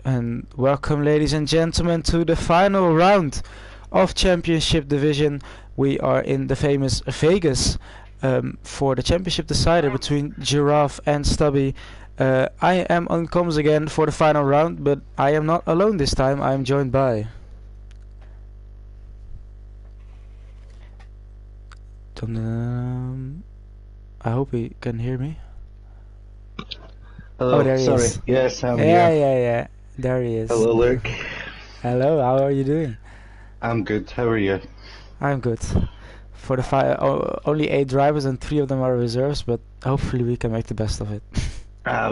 And welcome, ladies and gentlemen, to the final round of Championship Division. We are in the famous Vegas for the championship decider between Giraffe and Stubby. I am on comms again for the final round, but I am not alone this time. I am joined by... I hope he can hear me. Hello, there he sorry. is. Yes, I'm Yeah, here. yeah. There he is. Hello, Luke. Hello, how are you doing? I'm good. How are you? I'm good. For the only 8 drivers and 3 of them are reserves, but hopefully we can make the best of it.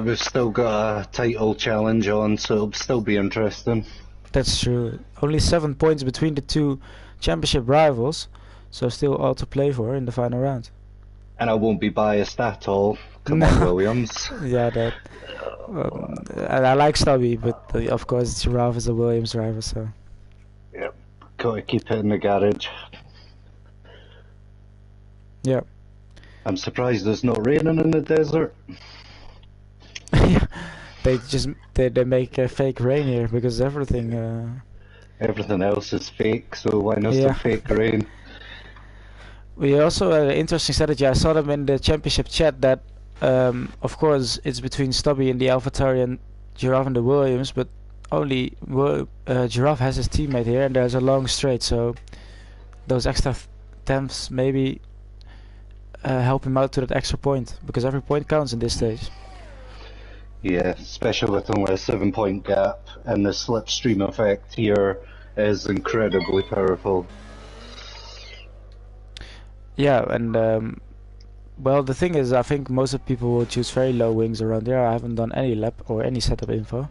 We've still got a title challenge on, so it'll still be interesting. That's true. Only 7 points between the 2 championship rivals, so still all to play for in the final round. And I won't be biased at all. Come on, Williams. Yeah, that. I like Stubby, but of course Giraffe is a Williams driver, so. Yep. Gotta keep it in the garage. Yeah. I'm surprised there's not raining in the desert. they make a fake rain here because everything. Everything else is fake, so why not Yeah. some fake rain? We also had an interesting strategy. I saw them in the championship chat that, of course, it's between Stubby and the AlphaTauri and Giraffe and the Williams, but only Giraffe has his teammate here, and there's a long straight, so those extra temps maybe help him out to that extra point, because every point counts in this stage. Yeah, especially with only a 7-point gap, and the slipstream effect here is incredibly powerful. Yeah, and well, the thing is, I think most of people will choose very low wings around there. I haven't done any lap or any setup info.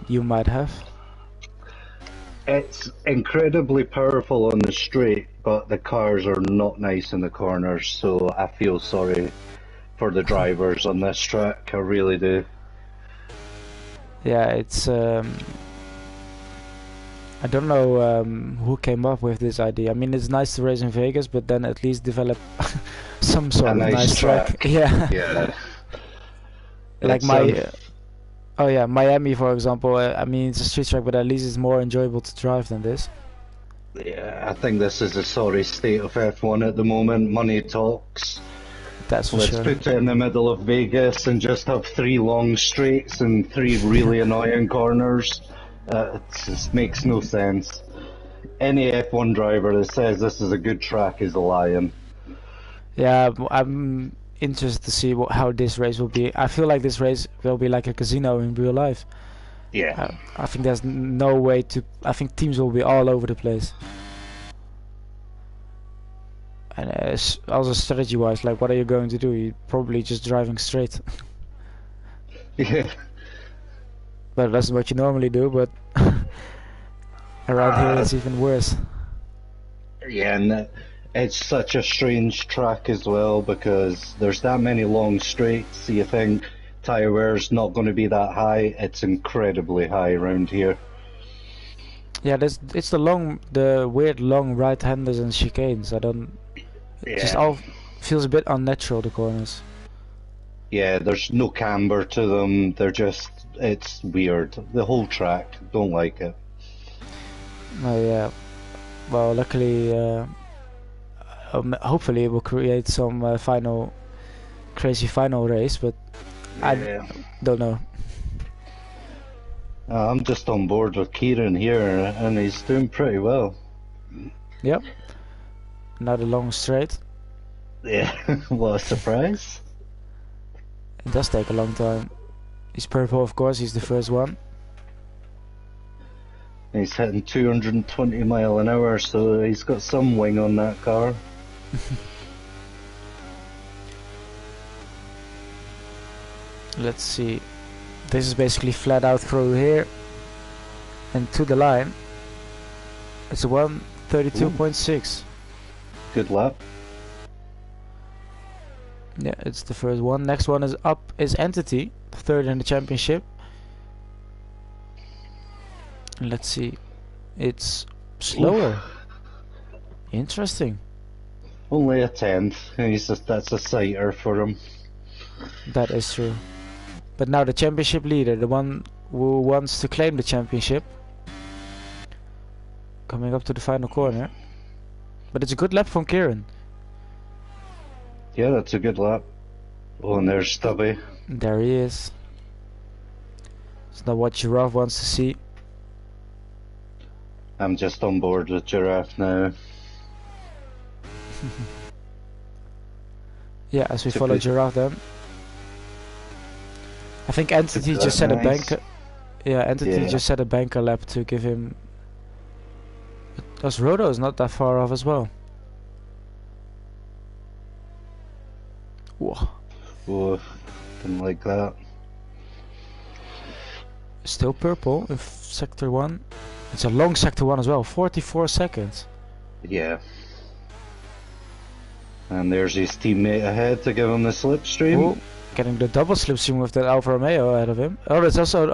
You might have. It's incredibly powerful on the straight, but the cars are not nice in the corners, so I feel sorry for the drivers on this track. I really do. Yeah, it's I don't know who came up with this idea. I mean, it's nice to race in Vegas, but then at least develop some sort of nice track. Yeah. Yeah. Like oh yeah, Miami, for example. I mean, it's a street track, but at least it's more enjoyable to drive than this. Yeah, I think this is a sorry state of F1 at the moment. Money talks. That's for Let's sure. put it in the middle of Vegas and just have 3 long straights and 3 really annoying corners. It just makes no sense. Any F1 driver that says this is a good track is lying. Yeah, I'm interested to see how this race will be. I feel like this race will be like a casino in real life. Yeah. I think there's no way to... I think teams will be all over the place. And also strategy-wise, like, what are you going to do? You're probably just driving straight. Yeah. But that's what you normally do, but around here it's even worse. Yeah, and it's such a strange track as well because there's that many long straights, so you think tyre wear's not going to be that high. It's incredibly high around here. Yeah, it's the weird long right-handers and chicanes. It just all feels a bit unnatural, the corners. Yeah, there's no camber to them. It's weird. The whole track, don't like it. Oh yeah. Well, luckily, hopefully it will create some crazy final race, but Yeah. I don't know. I'm just on board with Kieran here, and he's doing pretty well. Yep. Now the long straight. Yeah, what a surprise. It does take a long time. He's purple, of course, he's the first one. He's hitting 220 mile an hour, so he's got some wing on that car. Let's see. This is basically flat out through here and to the line. It's a 1:32.6. Good lap. Yeah, it's the first one. Next one is up is Entity, third in the championship. Let's see. It's slower. Oof. Interesting. Only a 10th. That's a sighter for him. That is true. But now the championship leader, the one who wants to claim the championship. Coming up to the final corner. But it's a good lap from Kieran. Yeah, that's a good lap. Oh, and there's Stubby. There he is. It's not what Giraffe wants to see. I'm just on board with Giraffe now. Yeah, as we follow Giraffe then. I think Entity just set a banker. Yeah, Entity just set a banker lap to give him. Because Roto is not that far off as well. Whoa. Whoa, didn't like that. Still purple in sector 1. It's a long sector 1 as well, 44 seconds. Yeah. And there's his teammate ahead to give him the slipstream. Ooh, getting the double slipstream with that Alfa Romeo ahead of him. Oh, that's also,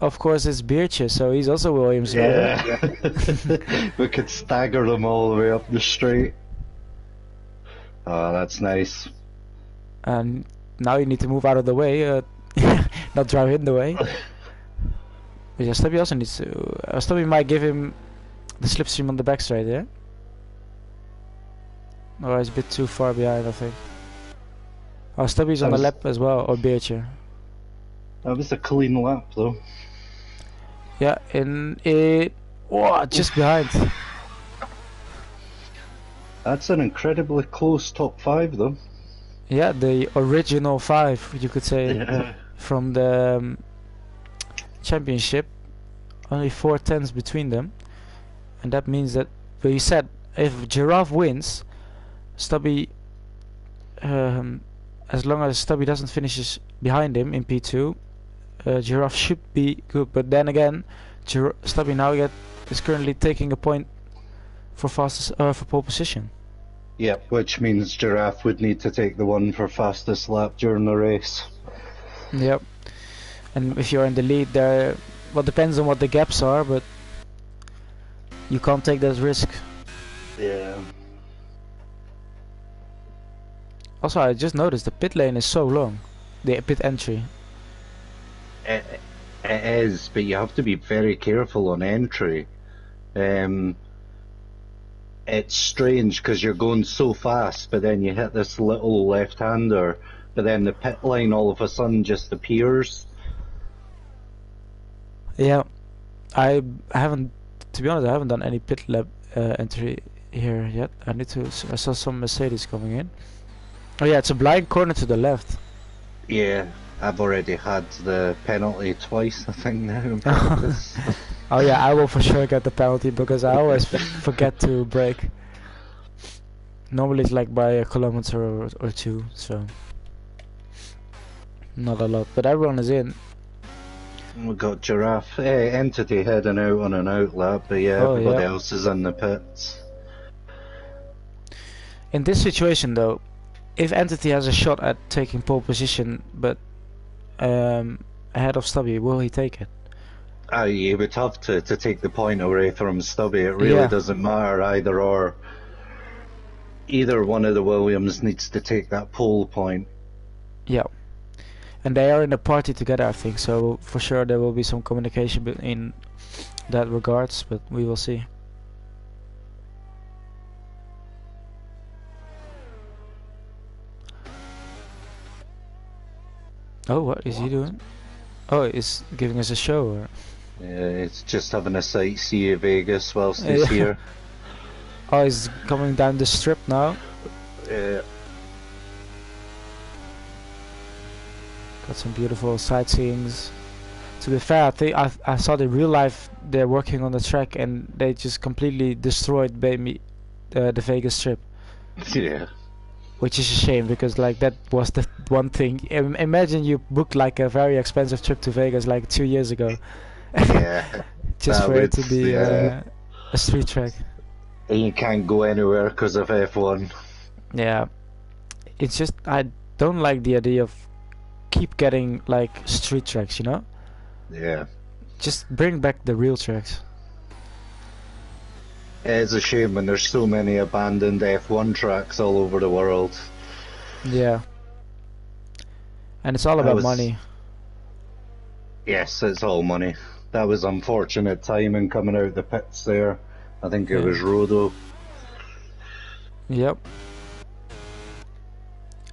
of course it's Beertje, so he's also Williams. Yeah. We could stagger them all the way up the straight. Oh, that's nice. And now you need to move out of the way, not drive in the way. But yeah, Stubby also needs to. Stubby might give him the slipstream on the back straight, yeah? Or he's a bit too far behind, I think. Oh, Stubby's on the lap as well, or Beertje. That was a clean lap, though. Yeah, in it. Oh, just behind. That's an incredibly close top 5, though. Yeah, the original 5, you could say, from the championship. Only 4 tenths between them, and that means that. But you said if Giraffe wins, Stubby, as long as Stubby doesn't finish behind him in P2, Giraffe should be good. But then again, Stubby now is currently taking a point for fastest for pole position. Yep, which means Giraffe would need to take the one for fastest lap during the race. Yep, and if you're in the lead there, well, depends on what the gaps are, but you can't take that risk. Yeah. Also, I just noticed the pit lane is so long, the pit entry. It is, but you have to be very careful on entry. It's strange because you're going so fast, but then you hit this little left-hander, but then the pit line all of a sudden just appears. Yeah, I haven't, to be honest, I haven't done any pit lap entry here yet. I saw some Mercedes coming in. Oh yeah, it's a blind corner to the left. Yeah, I've already had the penalty twice, I think, now in practice. Oh yeah, I will for sure get the penalty because I always forget to brake. Normally it's like by a kilometer or 2, so not a lot, but everyone is in. We got Giraffe, Entity heading out on an out lap, but yeah, everybody else is in the pits. In this situation though, if Entity has a shot at taking pole position, but ahead of Stubby, will he take it? You would have to take the point away from Stubby. It really doesn't matter either or. Either one of the Williams needs to take that pole point. Yeah. And they are in a party together, I think, so for sure there will be some communication in that regards, but we will see. Oh, what is he doing? Oh, he's giving us a show, or? Yeah, it's just having a sightsee of Vegas whilst he's here. Oh, he's coming down the strip now. Yeah. Got some beautiful sightseeings. To be fair, I think I saw the real life. They're working on the track and they just completely destroyed the Vegas Strip. Yeah. Which is a shame because like that was the one thing. Imagine you booked like a very expensive trip to Vegas like 2 years ago. Yeah. Just for it to be a street track. And you can't go anywhere because of F1. Yeah. It's just I don't like the idea of keep getting like street tracks, you know? Yeah. Just bring back the real tracks. It's a shame when there's so many abandoned F1 tracks all over the world. Yeah. And it's all about money. Yes, it's all money. That was unfortunate timing coming out the pits there. I think it Yeah. was Rodo. Yep.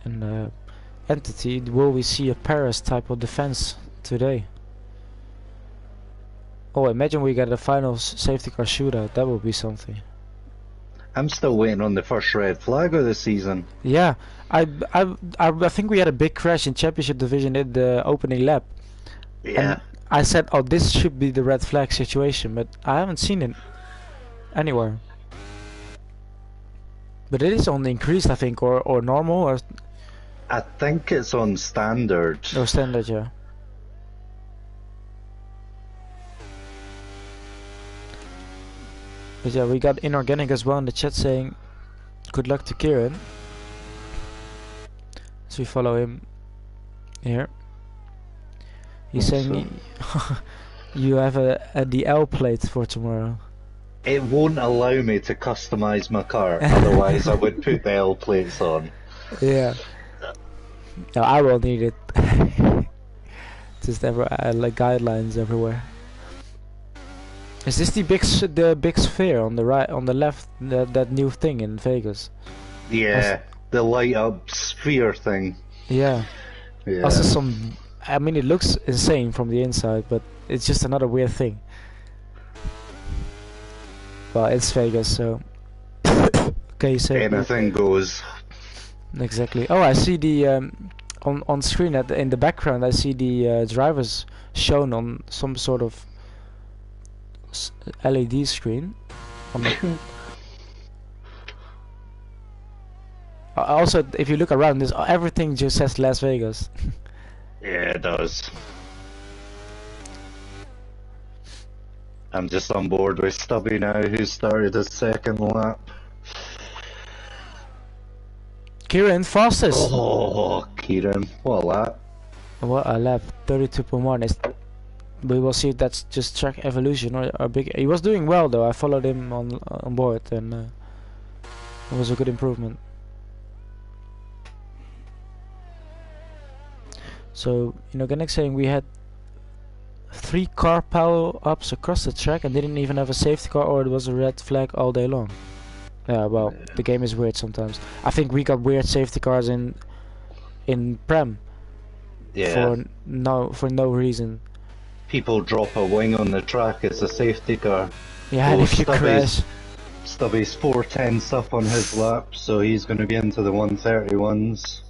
And Entity, will we see a Paris type of defense today? Oh, imagine we get a final safety car shootout. That would be something. I'm still waiting on the first red flag of the season. Yeah, I think we had a big crash in championship division in the opening lap, Yeah. and I said, "Oh, this should be the red flag situation," but I haven't seen it anywhere. But it is on the increased, I think, or normal, I think it's on standard. or standard, yeah. But yeah, we got inorganic as well in the chat saying, "Good luck to Kieran." So we follow him here. He's saying you have a DL plate for tomorrow. It won't allow me to customize my car, otherwise I would put the L plates on. Yeah. No, I will need it. Just like guidelines everywhere. Is this the big sphere on the right, on the left, that new thing in Vegas? Yeah, the light up sphere thing. Yeah. Yeah. Also I mean, it looks insane from the inside, but it's just another weird thing. Well, it's Vegas, so okay, so anything goes. Exactly. Oh, I see the on screen in the background. I see the drivers shown on some sort of LED screen. On the also, if you look around, everything just says Las Vegas. Yeah, it does. I'm just on board with Stubby now, who started his second lap. Kieran, fastest. Oh, Kieran, what a lap. What a lap, 32.1. We will see if that's just track evolution or big. He was doing well though. I followed him on board, and it was a good improvement. So, Ganek saying we had 3 car power ups across the track and didn't even have a safety car, or it was a red flag all day long. Yeah, well, the game is weird sometimes. I think we got weird safety cars in Prem. Yeah. For no reason. People drop a wing on the track, it's a safety car. Yeah, and if you crash. Stubby's 410s up on his lap, so he's going to be into the 131s.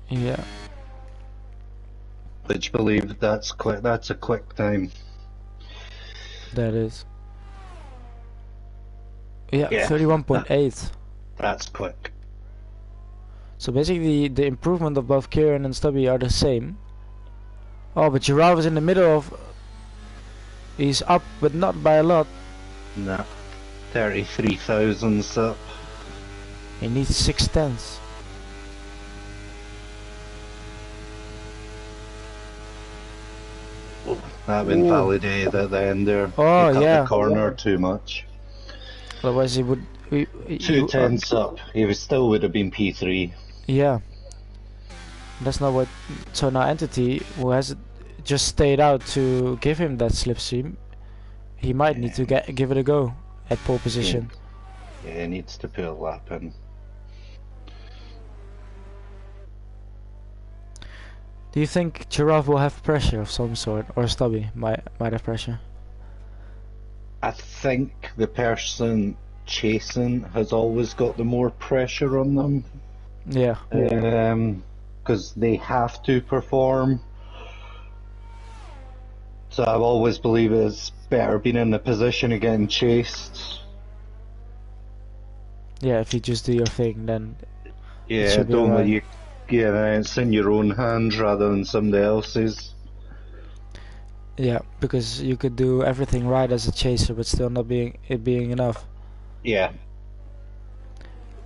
Yeah. Which believe that's quick. That's a quick time. That is. Yeah, 31.8. That's quick. So basically, the improvement of both Kieran and Stubby are the same. Oh, but Giraffe is in the middle of. He's up, but not by a lot. No, 33,000's up. He needs 6/10. That invalidated at the end there. Oh, he cut yeah. the corner too much. Otherwise, he would. 2/10 up. He still would have been P3. Yeah. That's not what. So now Entity, who has just stayed out to give him that slipstream, he might need to give it a go at pole position. Yeah, he needs to put a lap in. Do you think Giraffe will have pressure of some sort, or Stubby might have pressure? I think the person chasing has always got the more pressure on them. Yeah. Because they have to perform. So I've always believed it's better being in the position of getting chased. Yeah, if you just do your thing, then Yeah, don't let you get it's in your own hands rather than somebody else's. Yeah, because you could do everything right as a chaser, but still not being enough. Yeah.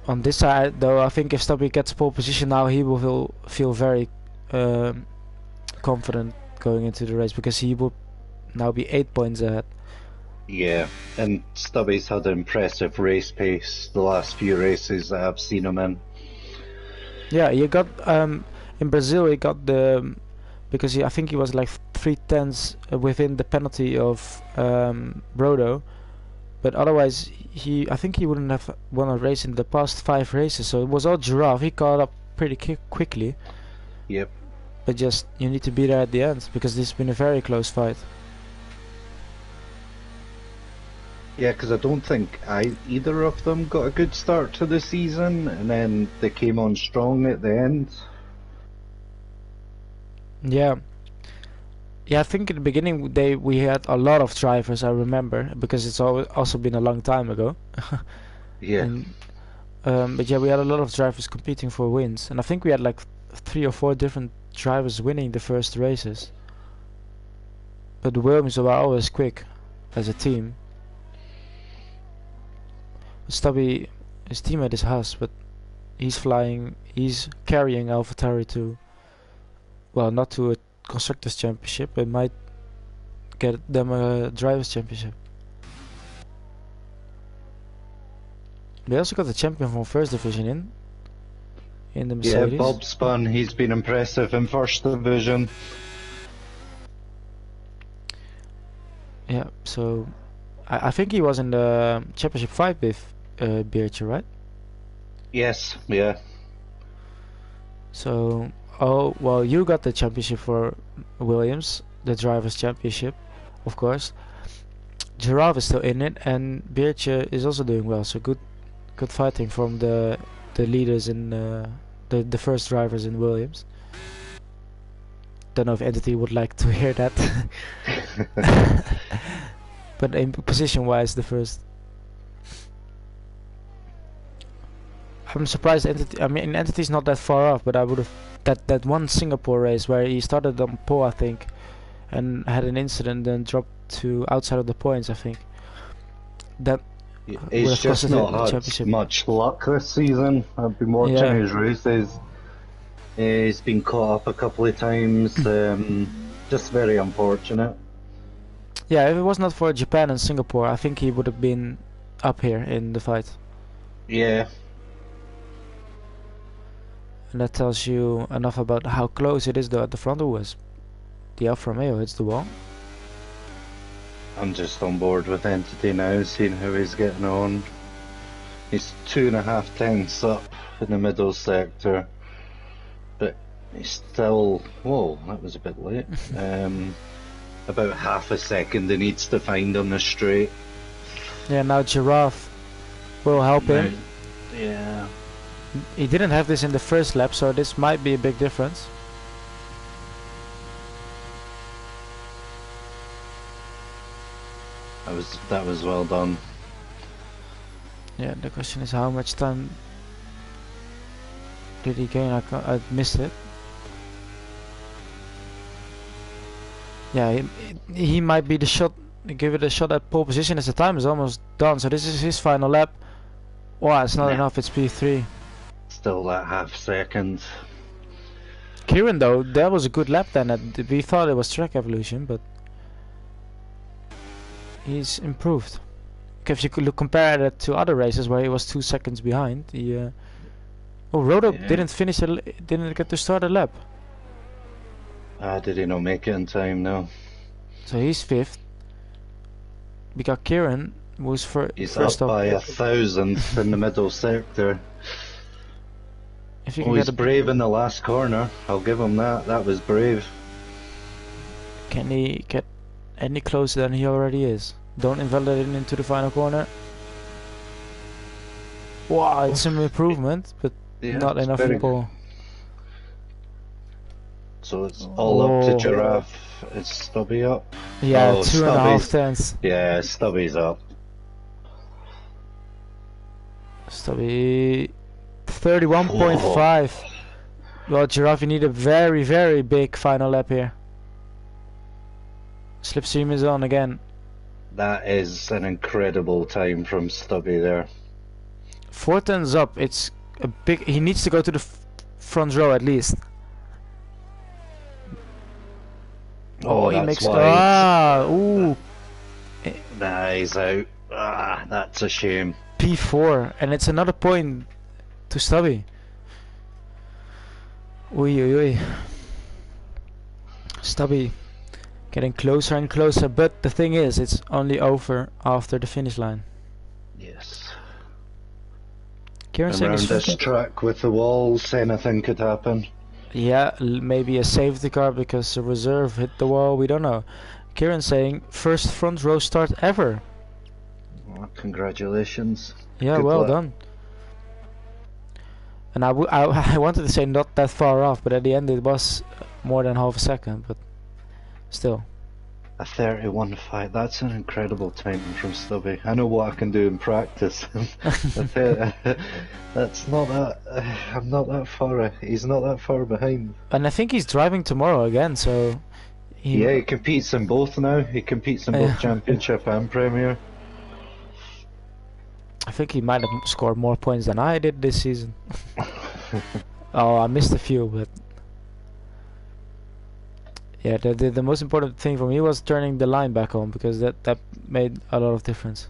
On this side, though, I think if Stubby gets pole position now, he will feel very confident going into the race, because he will now be 8 points ahead. Yeah, and Stubby's had an impressive race pace the last few races that I've seen him in. Yeah, you got In Brazil, he got the because I think he was like 3 tenths within the penalty of Brodo, but otherwise I think he wouldn't have won a race in the past 5 races. So it was all Giraffe. He caught up pretty quickly. Yep. But just you need to be there at the end because this has been a very close fight. Yeah, because I don't think either of them got a good start to the season, and then they came on strong at the end. Yeah. Yeah, I think in the beginning we had a lot of drivers. I remember because it's also been a long time ago. Yeah. And, but yeah, we had a lot of drivers competing for wins, and I think we had like 3 or 4 different drivers winning the first races. But the Williams were always quick as a team. Stubby, his teammate is Haas, but he's carrying AlphaTauri to, well, not to a Constructors' Championship, but might get them a Drivers' Championship. They also got the champion from First Division in the Mercedes. Yeah, Bob Spun, he's been impressive in First Division. Yeah, so I think he was in the Championship 5 with Beertje, right? Yes, yeah. So, oh, well, you got the championship for Williams, the Drivers' Championship, of course. Giraffe is still in it, and Beertje is also doing well, so good fighting from the leaders in the first drivers in Williams. Don't know if Entity would like to hear that. But in position-wise, the first. I'm surprised Entity. I mean, Entity's not that far off, but I would have that one Singapore race where he started on pole, I think, and had an incident, then dropped to outside of the points. I think that. He's just not had much luck this season. I've been watching his races. He's been caught up a couple of times. Just very unfortunate. Yeah, if it was not for Japan and Singapore, I think he would have been up here in the fight. Yeah. And that tells you enough about how close it is though at the front. Was the Alfa Romeo hits the wall. I'm just on board with Entity now, seeing how he's getting on. He's 2.5 tenths up in the middle sector, but he's still, whoa, that was a bit late. About half a second he needs to find on the straight. Yeah, now Giraffe will help him. Yeah. He didn't have this in the first lap, so this might be a big difference. That was well done. Yeah, the question is how much time did he gain? I missed it. Yeah, he might be the shot. Give it a shot at pole position as the time is almost done. So this is his final lap. Wow, it's not enough. It's P3. Still that half second. Kieran though, that was a good lap then. We thought it was track evolution, but he's improved. If you could compare that to other races where he was 2 seconds behind, oh, Rodo didn't get to start a lap. Did he not make it in time? No. So he's 5th. We got Kieran, who's he's first up by 1,000th in the middle sector. If you can he's brave in the last corner. I'll give him that. That was brave. Can he get any closer than he already is? Don't invalidate him into the final corner. Wow, it's some improvement, but not enough for. So it's all up to Giraffe. Is Stubby up? Yeah, 2.5 tenths. Yeah, Stubby's up. Stubby 31.5. Well, Giraffe, you need a very, very big final lap here. Slipstream is on again. That is an incredible time from Stubby there. 4 tenths up. It's a big. He needs to go to the front row at least. Oh, he makes. Ooh. Nah, he's out. That's a shame. P4, and it's another point to Stubby. Ui, ui, ui. Stubby getting closer and closer, but the thing is, it's only over after the finish line. Yes. Kieran And saying around is this track with the walls, anything could happen. yeah, maybe a safety car because the reserve hit the wall. We don't know. Kieran saying first front row start ever. Well, congratulations. Yeah, Good well luck. done. And I wanted to say not that far off, but at the end it was more than half a second. But still. A 31.5, that's an incredible time from Stubby. I know what I can do in practice. That's not that. I'm not that far. He's not that far behind. And I think he's driving tomorrow again, so. Yeah, he competes in both now. He competes in both Championship and Premier. I think he might have scored more points than I did this season. Oh, I missed a few, but. Yeah, the most important thing for me was turning the line back on because that made a lot of difference.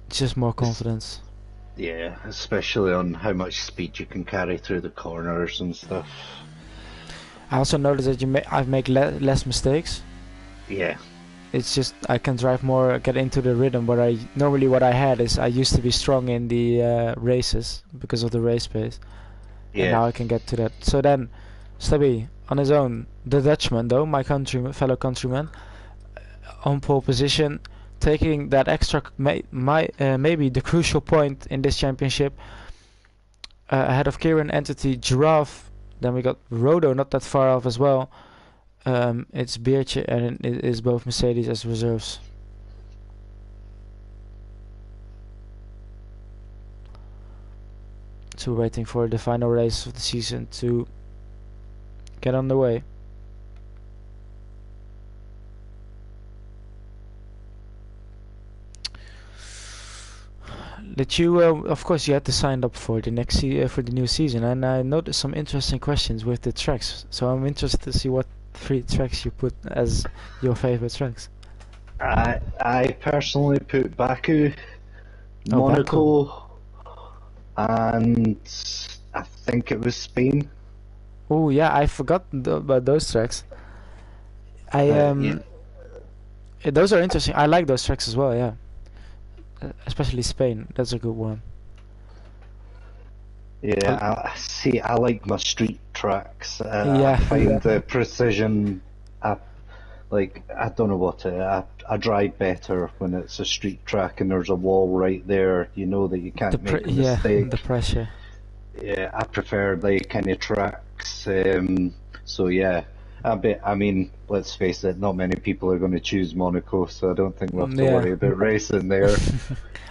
Just more confidence. Yeah, especially on how much speed you can carry through the corners and stuff. I also noticed that I make less mistakes. Yeah. It's just I can drive more, get into the rhythm. What I had is I used to be strong in the races because of the race pace. Yeah. And now I can get to that. So then, Stubby on his own, the Dutchman though, my fellow countryman, on pole position, taking that extra, maybe the crucial point in this championship. Ahead of Kieran, Entity, Giraffe. Then we got Rodo, not that far off as well. It's Beertje and it is both Mercedes as reserves. So we're waiting for the final race of the season to get on the way. Did you, of course, you had to sign up for the next for the new season, and I noticed some interesting questions with the tracks. So I'm interested to see what 3 tracks you put as your favorite tracks. I personally put Baku, Oh, Monaco, Baku. and I think it was Spain. Oh yeah, I forgot about those tracks. Yeah. Those are interesting. I like those tracks as well. Yeah, especially Spain. That's a good one. Yeah, I like my street tracks. Yeah. I find the precision. I don't know I drive better when it's a street track and there's a wall right there. You know that you can't make a mistake. The pressure. Yeah, I prefer the kind of tracks. So yeah, I mean, let's face it, not many people are going to choose Monaco, so I don't think we'll have to worry about racing there.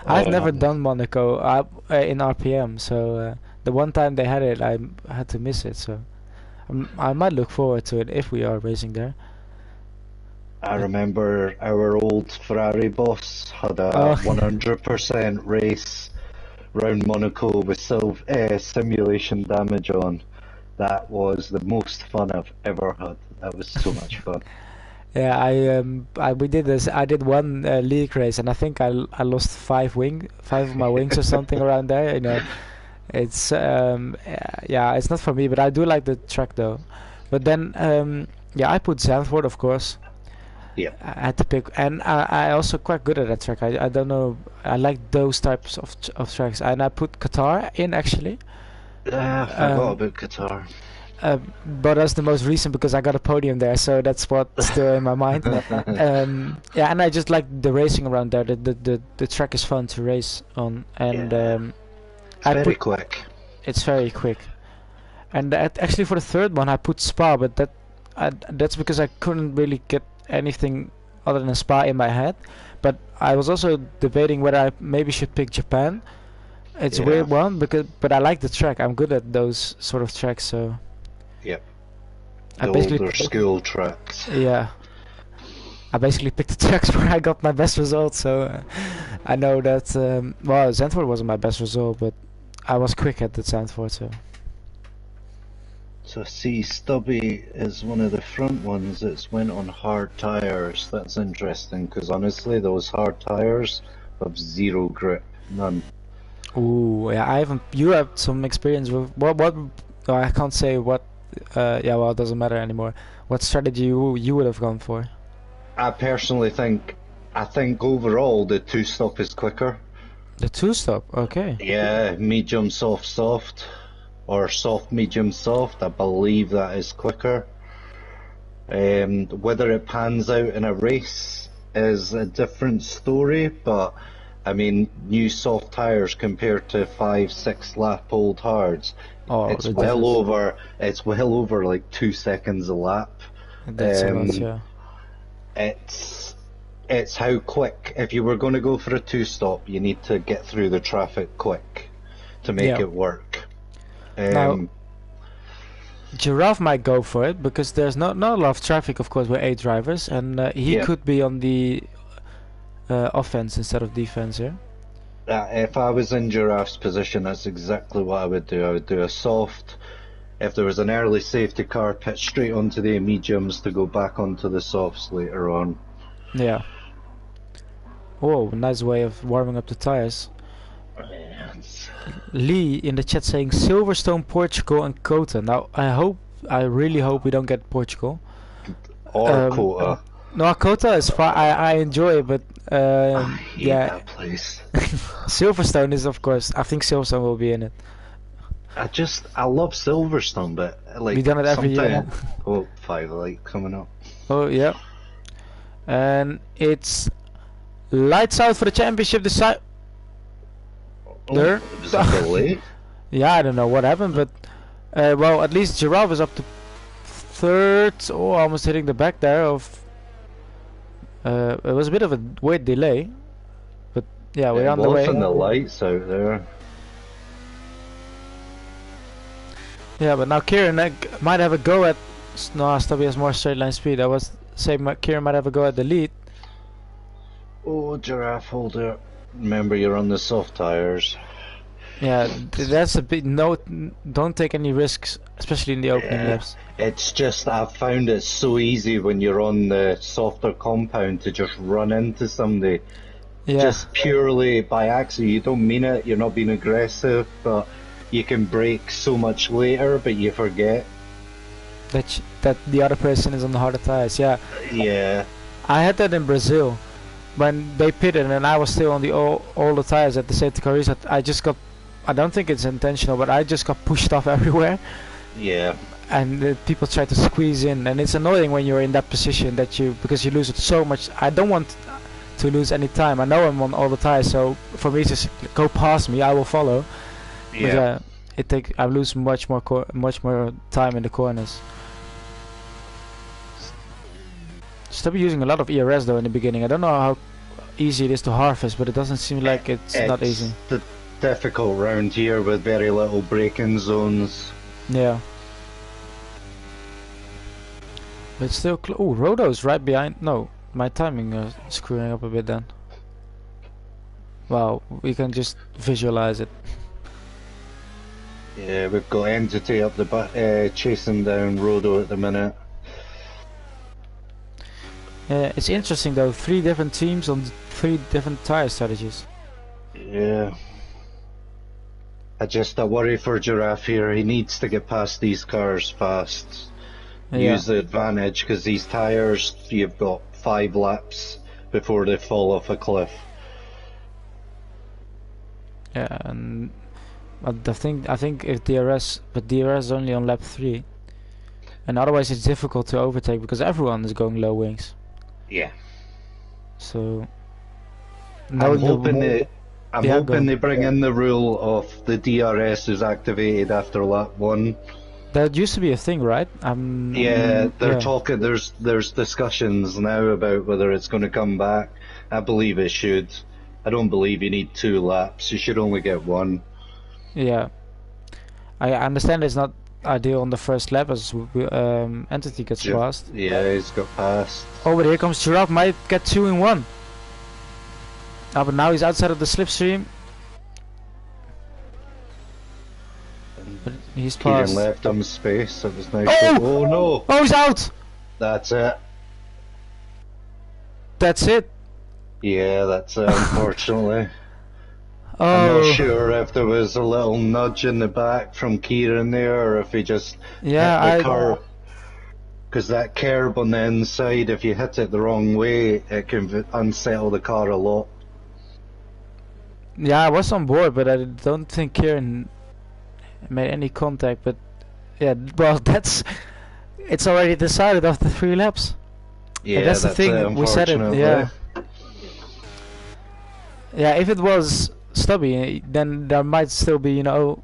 I've never done Monaco in RPM, so the one time they had it, I had to miss it. So I might look forward to it if we are racing there. I remember our old Ferrari boss had a 100% race round Monaco with simulation damage on. That was the most fun I've ever had. That was so much fun. Yeah, we did this. I did one league race, and I think I lost 5 of my wings or something around there. You know, it's yeah, it's not for me, but I do like the track though. But then yeah, I put Zandvoort, of course. Yeah. I had to pick, and I also quite good at that track. I don't know. I like those types of tracks, and I put Qatar in actually. I forgot about Qatar. But that's the most recent because I got a podium there, so that's what's still in my mind. Yeah, and I just like the racing around there. The track is fun to race on, and it's very quick. It's very quick. And actually, for the third one, I put Spa, but that's because I couldn't really get anything other than Spa in my head. But I was also debating whether I maybe should pick Japan. It's a weird one but I like the track. I'm good at those sort of tracks, so. Yep. The older school tracks. Yeah. I basically picked the tracks where I got my best result, so I know that. Well, Zandvoort wasn't my best result, but I was quick at the Zandvoort, so. So see, Stubby is one of the front ones that's went on hard tires. That's interesting because honestly, those hard tires have zero grip, none. Ooh, yeah, I haven't. You have some experience with what Oh, I can't say what. Yeah, well, it doesn't matter anymore. What strategy you would have gone for? I personally think, I think overall the two-stop is quicker. The two-stop. Okay. Yeah, medium, soft, soft, or soft, medium, soft. I believe that is quicker. Whether it pans out in a race is a different story, but I mean, new soft tires compared to 5, 6 lap old hards, Oh, it's the well difference. over. It's well over like 2 seconds a lap. That's a lot. Um, Yeah. it's it's how quick. If you were going to go for a two-stop, you need to get through the traffic quick to make Yeah. it work. Now, Um, Giraffe might go for it because there's not a lot of traffic, of course, with 8 drivers, and he yeah. could be on the offense instead of defense here. If I was in Giraffe's position, that's exactly what I would do. I would do a soft. If there was an early safety car, pit straight onto the mediums to go back onto the softs later on. Yeah. Whoa, nice way of warming up the tires. Lee in the chat saying Silverstone, Portugal, and Kota. Now I really hope we don't get Portugal. Or Kota. No, Kota is fine. I enjoy it, but I hate yeah. that place. Silverstone is, of course. I think Silverstone will be in it. I love Silverstone, but like We done it every year. Oh, 5 Light coming up. Oh yeah. And it's lights out for the championship. Oh, There. it was a delay. Yeah, I don't know what happened, but well, at least Giraffe is up to third. Oh, almost hitting the back there of. It was a bit of a weird delay, but yeah, we're on the way. It was in the lights out there. Yeah, but now Kieran might have a go at. No, Stubby has more straight line speed. I was saying Kieran might have a go at the lead. Oh, Giraffe holder. Remember, you're on the soft tires. Yeah, that's a bit. No, don't take any risks, especially in the opening laps. It's just, I've found it so easy when you're on the softer compound to just run into somebody. Yeah. Just purely by accident. You don't mean it, you're not being aggressive, but you can brake so much later, but you forget. That the other person is on the harder tires. Yeah. Yeah. I had that in Brazil when they pitted and I was still on the all the tires at the safety car reset. I don't think it's intentional, but I just got pushed off everywhere. Yeah. And people try to squeeze in, and it's annoying when you're in that position because you lose it so much. I don't want to lose any time. I know I'm on all the tires, so for me just go past me, I will follow. Yeah. But I lose much more time in the corners. Stop using a lot of ERS though in the beginning. I don't know how easy it is to harvest, but it doesn't seem like it's not easy. The difficult round here with very little braking zones. Yeah. But still, oh, Rodo's right behind. No, my timing is screwing up a bit then. Wow, we can just visualize it. Yeah, we've got Entity up the chasing down Rodo at the minute. It's interesting though, 3 different teams on 3 different tire strategies. Yeah. I worry for Giraffe here. He needs to get past these cars fast. Yeah. Use the advantage, because these tires, you've got 5 laps before they fall off a cliff. Yeah, and I think if DRS is only on lap 3, and otherwise it's difficult to overtake because everyone is going low wings. Yeah. So I'm hoping they bring in the rule of the DRS is activated after lap 1. That used to be a thing, right? Yeah, they're talking. There's discussions now about whether it's going to come back. I believe it should. I don't believe you need 2 laps. You should only get 1. Yeah, I understand it's not ideal on the first lap as Entity gets past. Yeah, he's got past. Oh, but here comes Giraffe, might get 2 in 1. Oh, but now he's outside of the slipstream. But he's passed. Kieran left him space. It was nice. Oh! Oh no! Oh, he's out! That's it. That's it. Yeah, that's it, unfortunately. I'm not Oh, sure if there was a little nudge in the back from Kieran there, or if he just yeah, hit the curb. Because that curb on the inside, if you hit it the wrong way, it can unsettle the car a lot. yeah, I was on board, but I don't think Kieran made any contact. But yeah, well, it's already decided after 3 laps. Yeah, And that's the thing. it, We said it. unfortunately. Yeah, yeah. If it was Stubby, then there might still be, will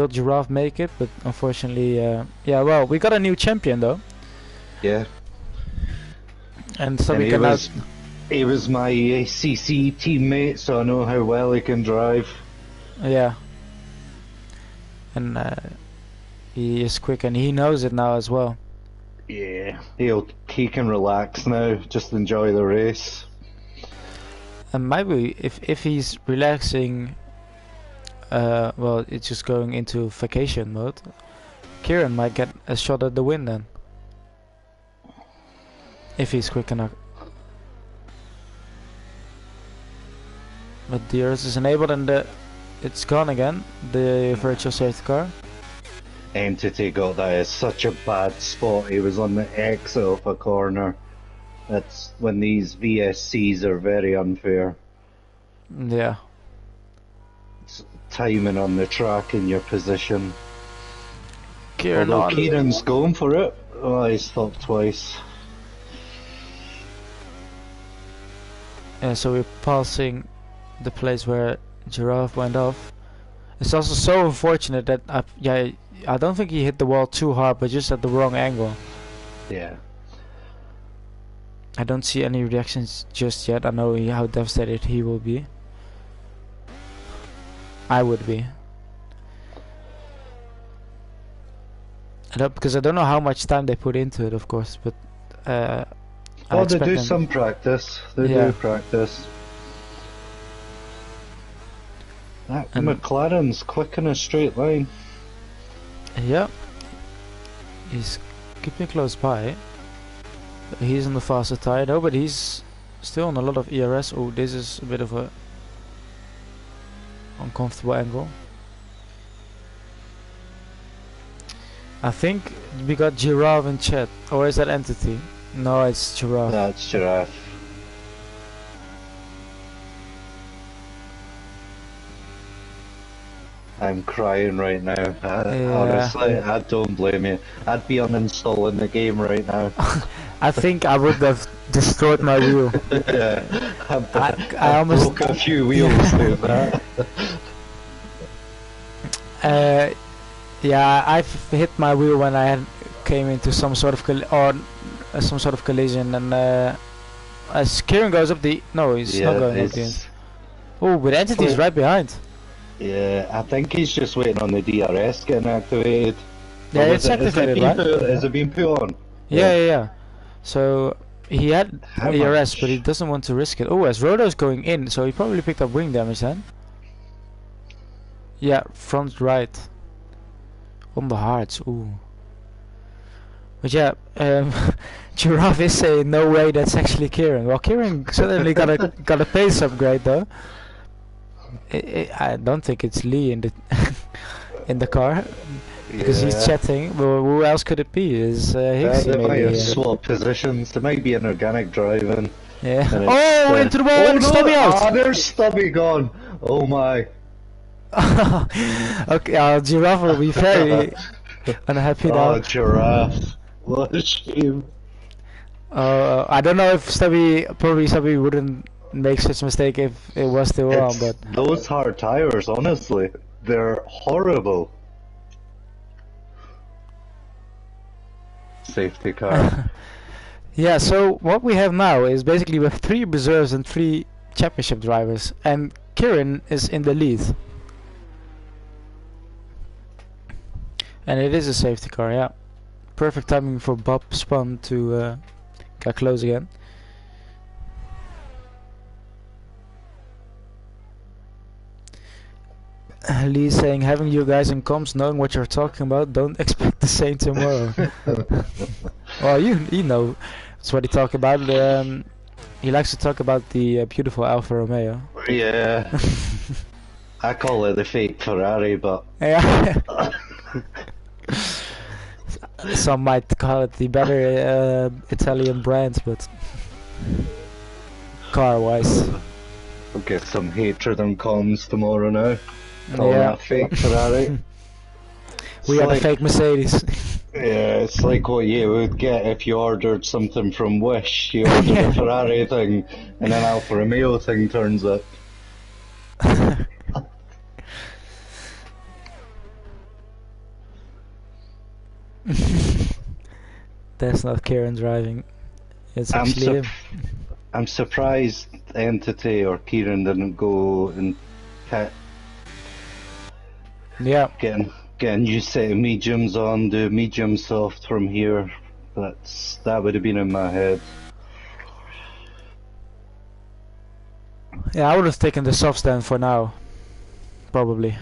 Giraffe make it? But unfortunately, yeah. Well, we got a new champion though, Yeah. and And Stubby can now. he was my CC teammate, so I know how well he can drive. Yeah. And he is quick, and he knows it now as well. Yeah. He can relax now, just enjoy the race. And maybe if he's relaxing, well, it's just going into vacation mode. Kieran might get a shot at the win then, if he's quick enough. But DRS is enabled, and it's gone again. The virtual safety car. Entity got that at such a bad spot. He was on the exit of a corner. That's when these VSCs are very unfair. Yeah. It's timing on the track and your position. Kieran Although on. Kieran's going for it. Oh, he stopped twice. Yeah, so we're passing the place where Giraffe went off. It's also so unfortunate that I don't think he hit the wall too hard, but just at the wrong angle. Yeah. I don't see any reactions just yet. I know how devastated he will be. I would be. Because I don't know how much time they put into it, of course, but Oh, they do some practice. They do practice. That McLaren's quick in a straight line. Yeah. He's keeping close by. He's on the faster tire though, but he's still on a lot of ERS. Oh, this is a bit of a uncomfortable angle. I think we got Giraffe in chat. Or is that Entity? No, it's Giraffe. That's Giraffe. I'm crying right now. Honestly, I don't blame you. I'd be uninstalling the game right now. I think I would have destroyed my wheel. Yeah, I almost broke a few wheels doing that. Yeah, I've hit my wheel when I came into some sort of collision, and as Kieran goes up the he's not going up the end. Oh, but Entity's right behind. Yeah, I think he's just waiting on the DRS getting activated. Yeah, it's activated, right? Has it been put on? Yeah. So he had DRS, but he doesn't want to risk it. Oh, as Rodo's going in, so he probably picked up wing damage then. Yeah, front right. On the hearts, ooh. But yeah, Giraffe is saying no way that's actually Kieran. Well, Kieran certainly got a pace upgrade though. I don't think it's Lee in the in the car because he's chatting. Well, who else could it be? Is Higgsy they maybe? Might have swapped positions. There might be an organic driving. Yeah. Oh, into the wall! No, Stubby out! Ah, there's Stubby gone. Oh my. Okay, Giraffe will be very unhappy now. Oh, Giraffe. What a shame. I don't know if Stubby wouldn't make such a mistake if it was still on, but those hard tires, honestly, they're horrible. Safety car. Yeah, so what we have now is basically we have 3 reserves and 3 championship drivers, and Kieran is in the lead. And it is a safety car, yeah. Perfect timing for Bob Spun to get close again. Lee saying, having you guys in comms, knowing what you're talking about, don't expect the same tomorrow. Well, you know, that's what he talk about. He likes to talk about the beautiful Alfa Romeo. Yeah. I call it the fake Ferrari, but Yeah. Some might call it the better Italian brand, but car-wise. I'll get some hatred on comms tomorrow now. Calling Yeah. that fake Ferrari. We are the fake Mercedes. Yeah, it's like what you would get if you ordered something from Wish. You ordered a Ferrari thing, and an Alfa Romeo thing turns up. That's not Kieran driving. It's actually him. I'm surprised Entity or Kieran didn't go and Yeah. get a new set of mediums on, do medium soft from here. That would have been in my head. Yeah, I would have taken the soft stand for now. Probably.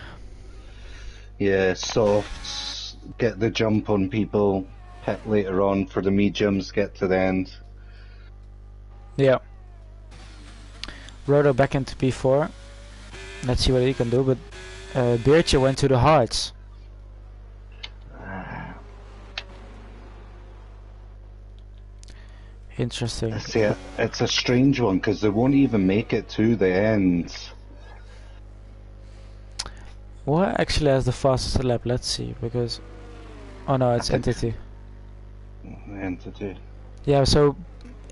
Yeah, softs, get the jump on people, pit later on for the mediums, get to the end. Yeah. Roto back into P4. Let's see what he can do, but Beertje went to the hards. Interesting. See, it's a strange one because they won't even make it to the end. What actually has the fastest lap? Let's see, because... Oh no, it's Entity. Entity. Yeah, so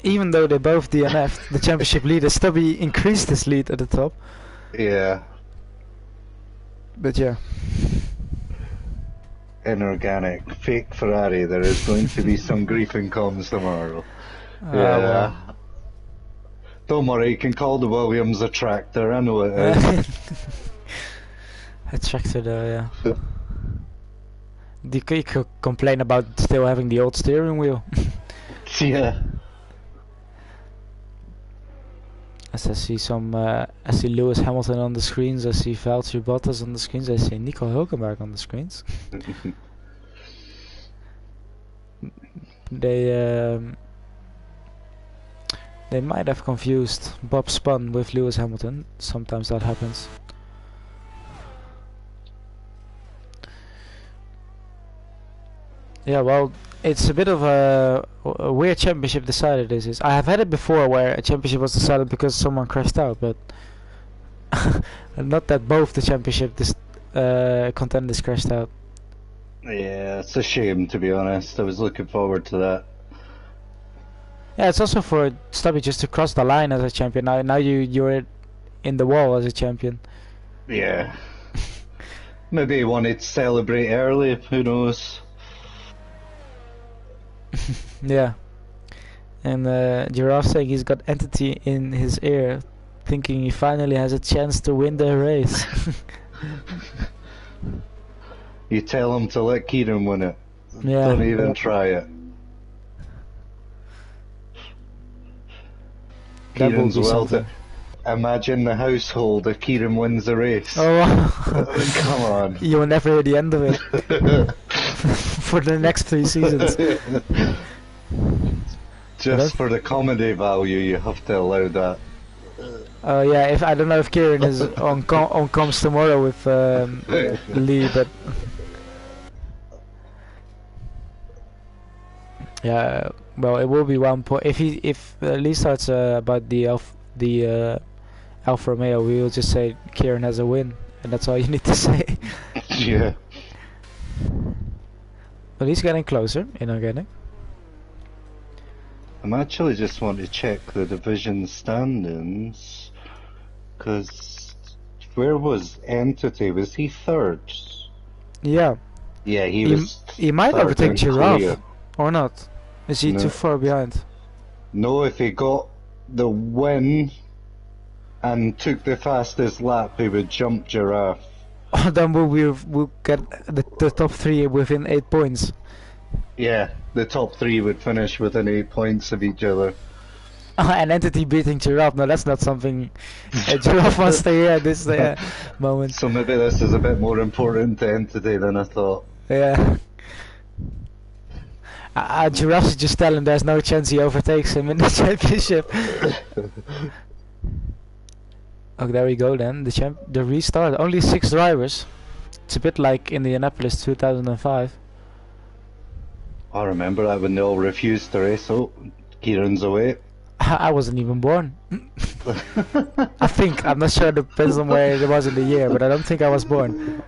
even though they both DNF'd, the championship leader, Stubby increased his lead at the top. Yeah. But yeah. Inorganic, fake Ferrari, there is going to be some grief in comms tomorrow. Yeah. Well. Don't worry, you can call the Williams a tractor, I know it is. A tractor though, yeah. You could complain about still having the old steering wheel. Yeah. As I see I see Lewis Hamilton on the screens, I see Valtteri Bottas on the screens, I see Nico Hülkenberg on the screens. They might have confused Bob Spun with Lewis Hamilton. Sometimes that happens. Yeah, well, it's a bit of a weird championship decided. This is. I have had it before where a championship was decided because someone crashed out, but not that both the championship contenders crashed out. Yeah, it's a shame to be honest. I was looking forward to that. Yeah, it's also for Stubby just to cross the line as a champion. Now you're in the wall as a champion. Yeah. Maybe he wanted to celebrate early. Who knows? Yeah. And Giraffe saying he's got Entity in his ear, thinking he finally has a chance to win the race. You tell him to let Kieran win it. Yeah. Don't even try it. That will Kieran's be well something. Imagine the household if Kieran wins the race. Oh, come on. You will never hear the end of it. For the next 3 seasons. Just for the comedy value, you have to allow that. Oh yeah, I don't know if Kieran is on comms tomorrow with Lee, but yeah, well, it will be 1 point. If Lee starts about the Alfa Romeo, we will just say Kieran has a win, and that's all you need to say. Yeah. But he's getting closer, inorganic. I'm actually just want to check the division standings, because where was Entity? Was he third? Yeah. Yeah, he was. He might third overtake in Giraffe, clear. or not? Is he No. too far behind? No, if he got the win and took the fastest lap, he would jump Giraffe. Then we'll get the top 3 within 8 points. Yeah, the top 3 would finish within 8 points of each other. An Entity beating Giraffe. No, that's not something Giraffe wants to hear at this moment. So maybe this is a bit more important to Entity than I thought. Yeah. Giraffe should just tell him there's no chance he overtakes him in the championship. Oh, there we go then. The restart. Only 6 drivers. It's a bit like Indianapolis 2005. I remember that when they all refused to race. Oh, Kieran's away. I wasn't even born. I think, I'm not sure, it depends on where it was in the year, but I don't think I was born.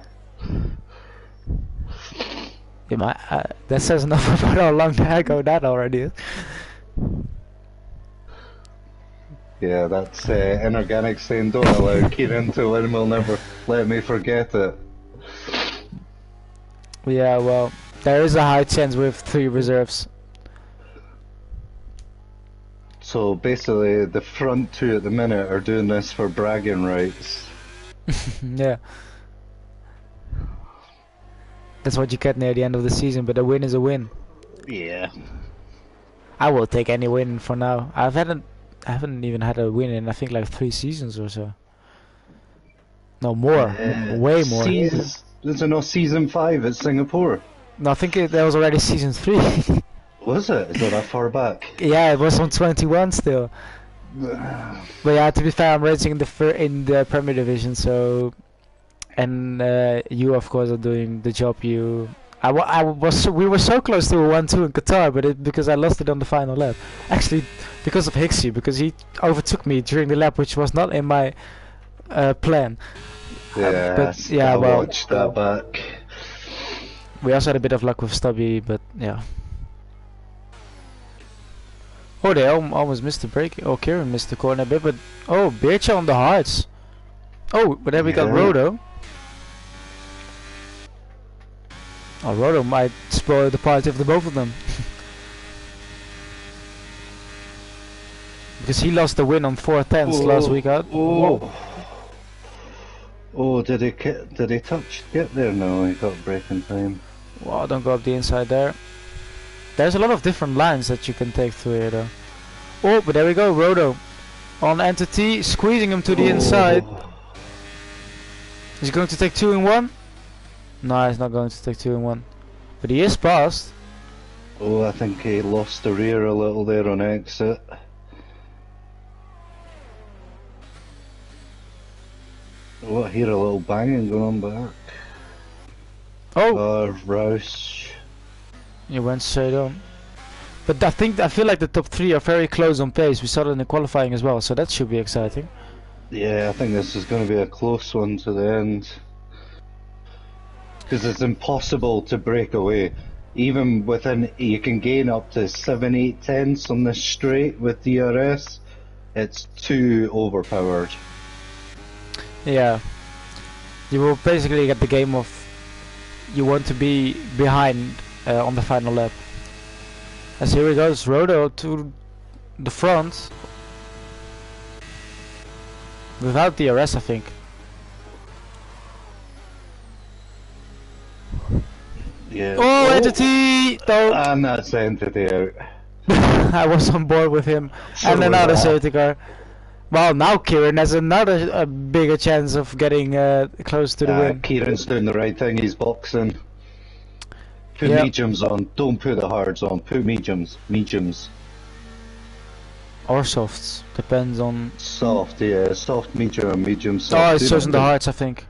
That says enough about how long ago that already is. Yeah, that's inorganic saying don't allow Kieran to win, will never let me forget it. Yeah, well, there is a high chance with 3 reserves. So basically, the front 2 at the minute are doing this for bragging rights. Yeah. That's what you get near the end of the season, but a win is a win. Yeah. I will take any win for now. I haven't even had a win in I think like 3 seasons or so. No, more. Way more. Is it not season 5 at Singapore? No, I think there was already season 3. Was it? Is it that far back? Yeah, it was on 21 still. But yeah, to be fair, I'm racing in the Premier Division, so, and you of course are doing the job you. We were so close to a 1-2 in Qatar, but because I lost it on the final lap. Actually, because of Hixie, because he overtook me during the lap, which was not in my plan. Yeah, but yeah, I well, watched that back. We also had a bit of luck with Stubby, but yeah. Oh, they almost missed the break. Oh, Kieran missed the corner a bit, but oh, Bircha on the hards. Oh, but then we got Rodo. Oh, Rodo might spoil the party of the both of them. Because he lost the win on 4/10 last week out. Oh, did he get there? No, he got break in time. Wow, don't go up the inside there. There's a lot of different lines that you can take through here though. Oh, but there we go, Rodo. On Entity, squeezing him to the inside. Is he going to take 2 in 1? No, he's not going to take 2 in 1. But he is past. Oh, I think he lost the rear a little there on exit. Oh, I hear a little banging going on back. Oh! Rouse. He went straight on. But I feel like the top 3 are very close on pace. We saw that in the qualifying as well, so that should be exciting. Yeah, I think this is going to be a close one to the end. Because it's impossible to break away. Even within, you can gain up to 7, 8 tenths on this straight with DRS. It's too overpowered. Yeah. You will basically get the game of you want to be behind on the final lap. As here he goes, Rodo to the front. Without DRS, I think. Yeah. Oh, Entity! Don't. And that's Entity out. I was on board with him. And another safety car. Well, now Kieran has another bigger chance of getting close to the win. Kieran's doing the right thing, he's boxing. Put mediums on, don't put the hards on, put mediums. Or softs, depends on... Soft, yeah, soft, medium, soft. Oh, it's chosen the hards, I think.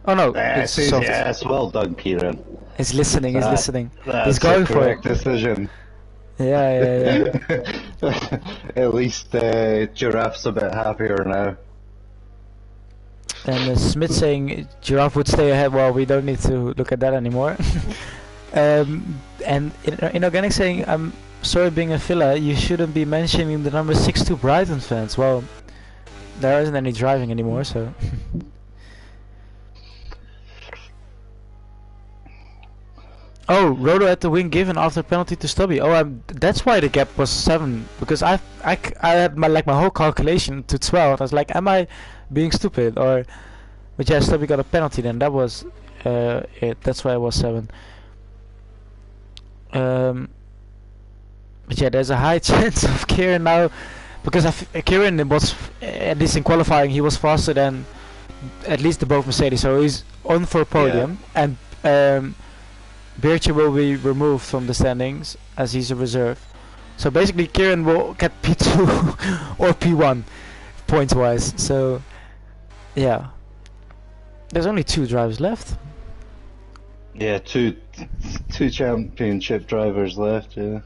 Oh no, it's soft. Yes, well done, Kieran. He's listening, he's listening. That's He's going the correct for it. decision. Yeah. At least Giraffe's a bit happier now. And Smith saying Giraffe would stay ahead. Well, we don't need to look at that anymore. And Inorganic saying, I'm sorry being a filler, you shouldn't be mentioning the number 62 Brighton fans. Well, there isn't any driving anymore, so... Oh, Rodo had the win given after penalty to Stubby. Oh, that's why the gap was 7, because I had my whole calculation to 12. I was like, am I being stupid? Or, but yeah, Stubby got a penalty then. That was it. That's why it was 7. But yeah, there's a high chance of Kieran now, because Kieran was, at least in qualifying, he was faster than at least the both Mercedes, so he's on for a podium, and Bircher will be removed from the standings as he's a reserve. So basically Kieran will get P2 or P1 points wise. So Yeah. There's only 2 drivers left. Yeah, two championship drivers left. Yeah.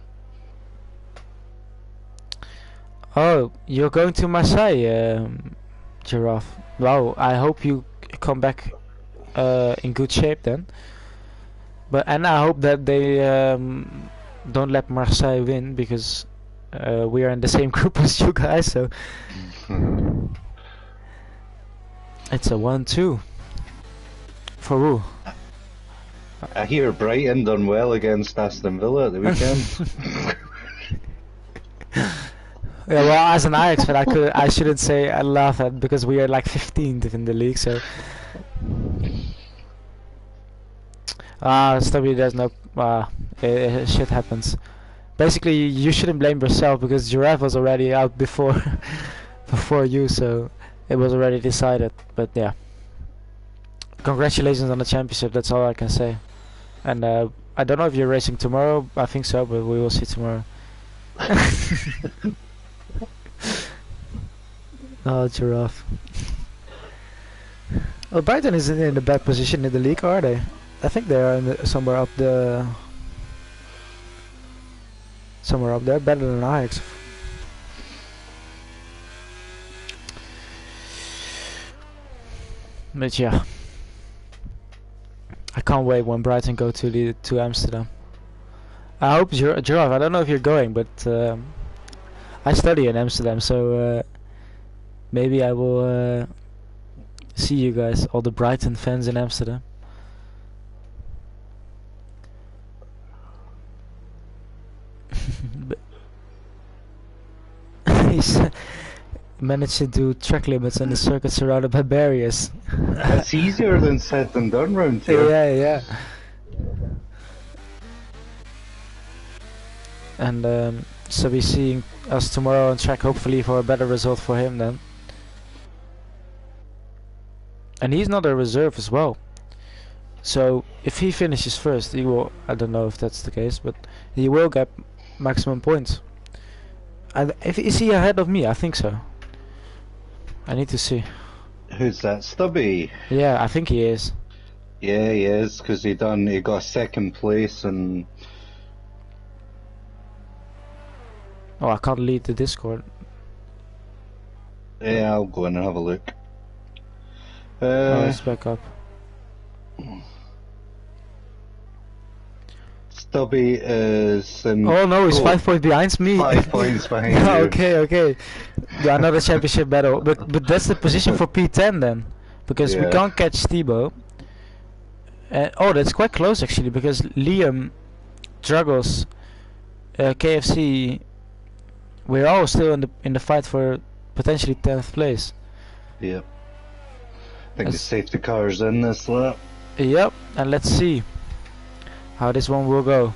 Oh, you're going to Marseille, Giraffe. Wow, I hope you come back in good shape then. And I hope that they don't let Marseille win, because we are in the same group as you guys, so it's a 1-2 for who? I hear Brighton done well against Aston Villa at the weekend. Yeah, well, as an Ajax fan, I shouldn't say I laugh at, because we are like 15th in the league, so. Stubby, there's no. Shit happens. Basically, you shouldn't blame yourself, because Giraffe was already out before, before you, so it was already decided. But yeah, congratulations on the championship. That's all I can say. And I don't know if you're racing tomorrow. I think so, but we will see tomorrow. Oh, Giraffe. Well, Brighton isn't in a bad position in the league, are they? I think they are somewhere up there, better than Ajax. But yeah, I can't wait when Brighton go to Amsterdam. I hope Giraffe. I don't know if you're going, but I study in Amsterdam, so maybe I will see you guys, all the Brighton fans in Amsterdam. He's managed to do track limits on the circuit surrounded by barriers. That's easier than said than done round here. Yeah. And so we're seeing us tomorrow on track, hopefully for a better result for him then. And he's not a reserve as well. So if he finishes first, he will. I don't know if that's the case, but he will get maximum points. And is he ahead of me? I think so. I need to see. Who's that? Stubby? Yeah, I think he is. Yeah, he is, because he got second place and. Oh, I can't lead the Discord. Yeah, I'll go in and have a look. Oh, it's back up. Stubby is in. Oh no, he's 5 points behind me. 5 points behind you. Okay. Yeah, another championship battle. But that's the position for P10 then, because we can't catch Thibaut. Oh, that's quite close actually, because Liam, Dragos, KFC, we're all still in the fight for potentially 10th place. Yep. I think the safety car's in this lap. Yep, and let's see how this one will go.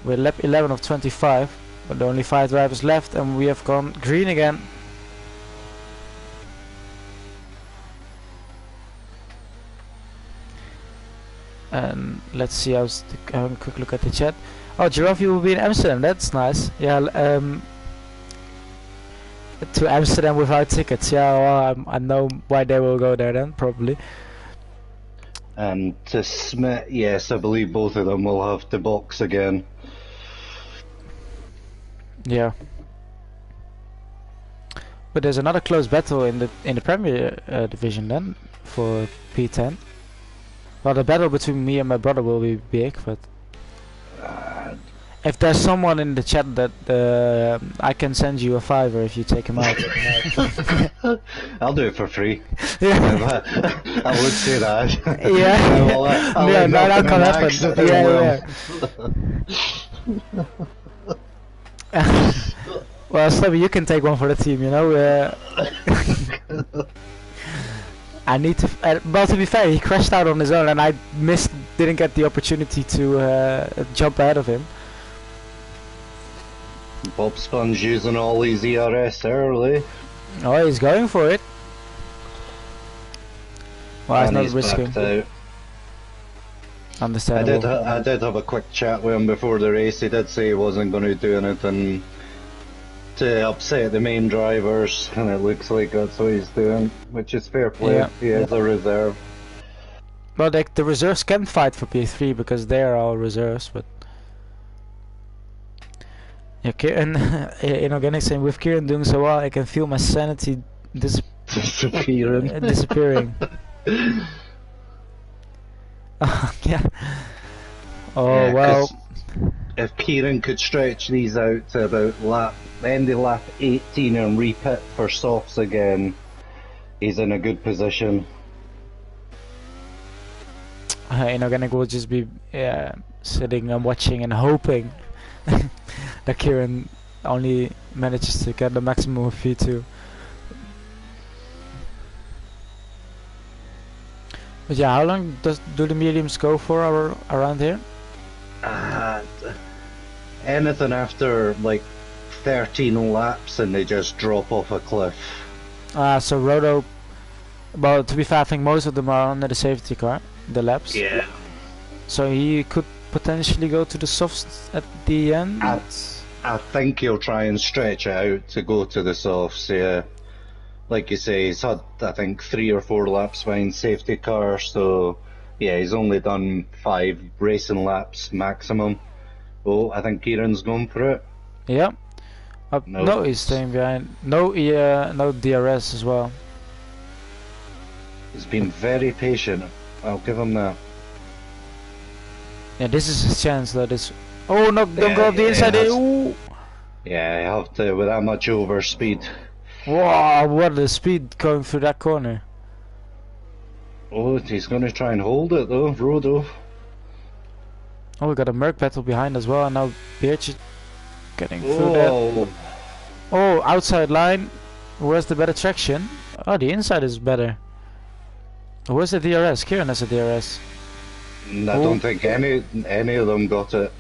We're lap 11 of 25, but there are only 5 drivers left, and we have gone green again. And let's see, I was having a quick look at the chat. Oh, Giraffe, you will be in Amsterdam, that's nice. Yeah, to Amsterdam without tickets. Yeah, well, I know why they will go there then, probably. And to Smith, yes, I believe both of them will have to box again. Yeah. But there's another close battle in the Premier division then for P10. Well, the battle between me and my brother will be big, but if there's someone in the chat that I can send you a $5 if you take him out. I'll do it for free. Yeah. I would say that. Yeah. I'll No, that can't happen. Yeah. Well, Stubby, you can take one for the team, you know. I need to. Well, to be fair, he crashed out on his own, and I didn't get the opportunity to jump ahead of him. Bob Sponge using all his ERS early. Oh, he's going for it. Well, And he's not he's risking. backed out. Understandable. I did have a quick chat with him before the race. He did say he wasn't going to do anything to upset the main drivers, and it looks like that's what he's doing, which is fair play. Yeah. He is a reserve. Well, the reserves can fight for P3 because they are all reserves, but yeah, Kieran, in organic saying with Kieran doing so well, I can feel my sanity Disappearing. disappearing. Yeah. Oh Yeah, well. 'cause if Kieran could stretch these out to about end of lap 18 and repit for softs again, he's in a good position. Inorganic will just be sitting and watching and hoping that Kieran only manages to get the maximum of V2. But yeah, how long do the mediums go for around here? Anything after like 13 laps and they just drop off a cliff. So Roto, well, to be fair, I think most of them are under the safety car, the laps. Yeah. So he could potentially go to the softs at the end. I think he'll try and stretch it out to go to the softs, yeah. Like you say, he's had, I think, 3 or 4 laps behind safety car, so yeah, he's only done 5 racing laps maximum. Oh, I think Kieran's going for it. Yeah. No. No, he's staying behind. No, no DRS as well. He's been very patient. I'll give him that. Yeah, this is his chance. That is. Oh no! Don't go up the inside. Ooh. Yeah, you have to with that much over speed. Wow! What a speed going through that corner. Oh, he's going to try and hold it though, Rodo. Oh, we got a Merc battle behind as well, and now Birch getting through that. Oh, outside line. Where's the better traction? Oh, the inside is better. Where's the DRS? Kieran has a DRS. I don't think any of them got it.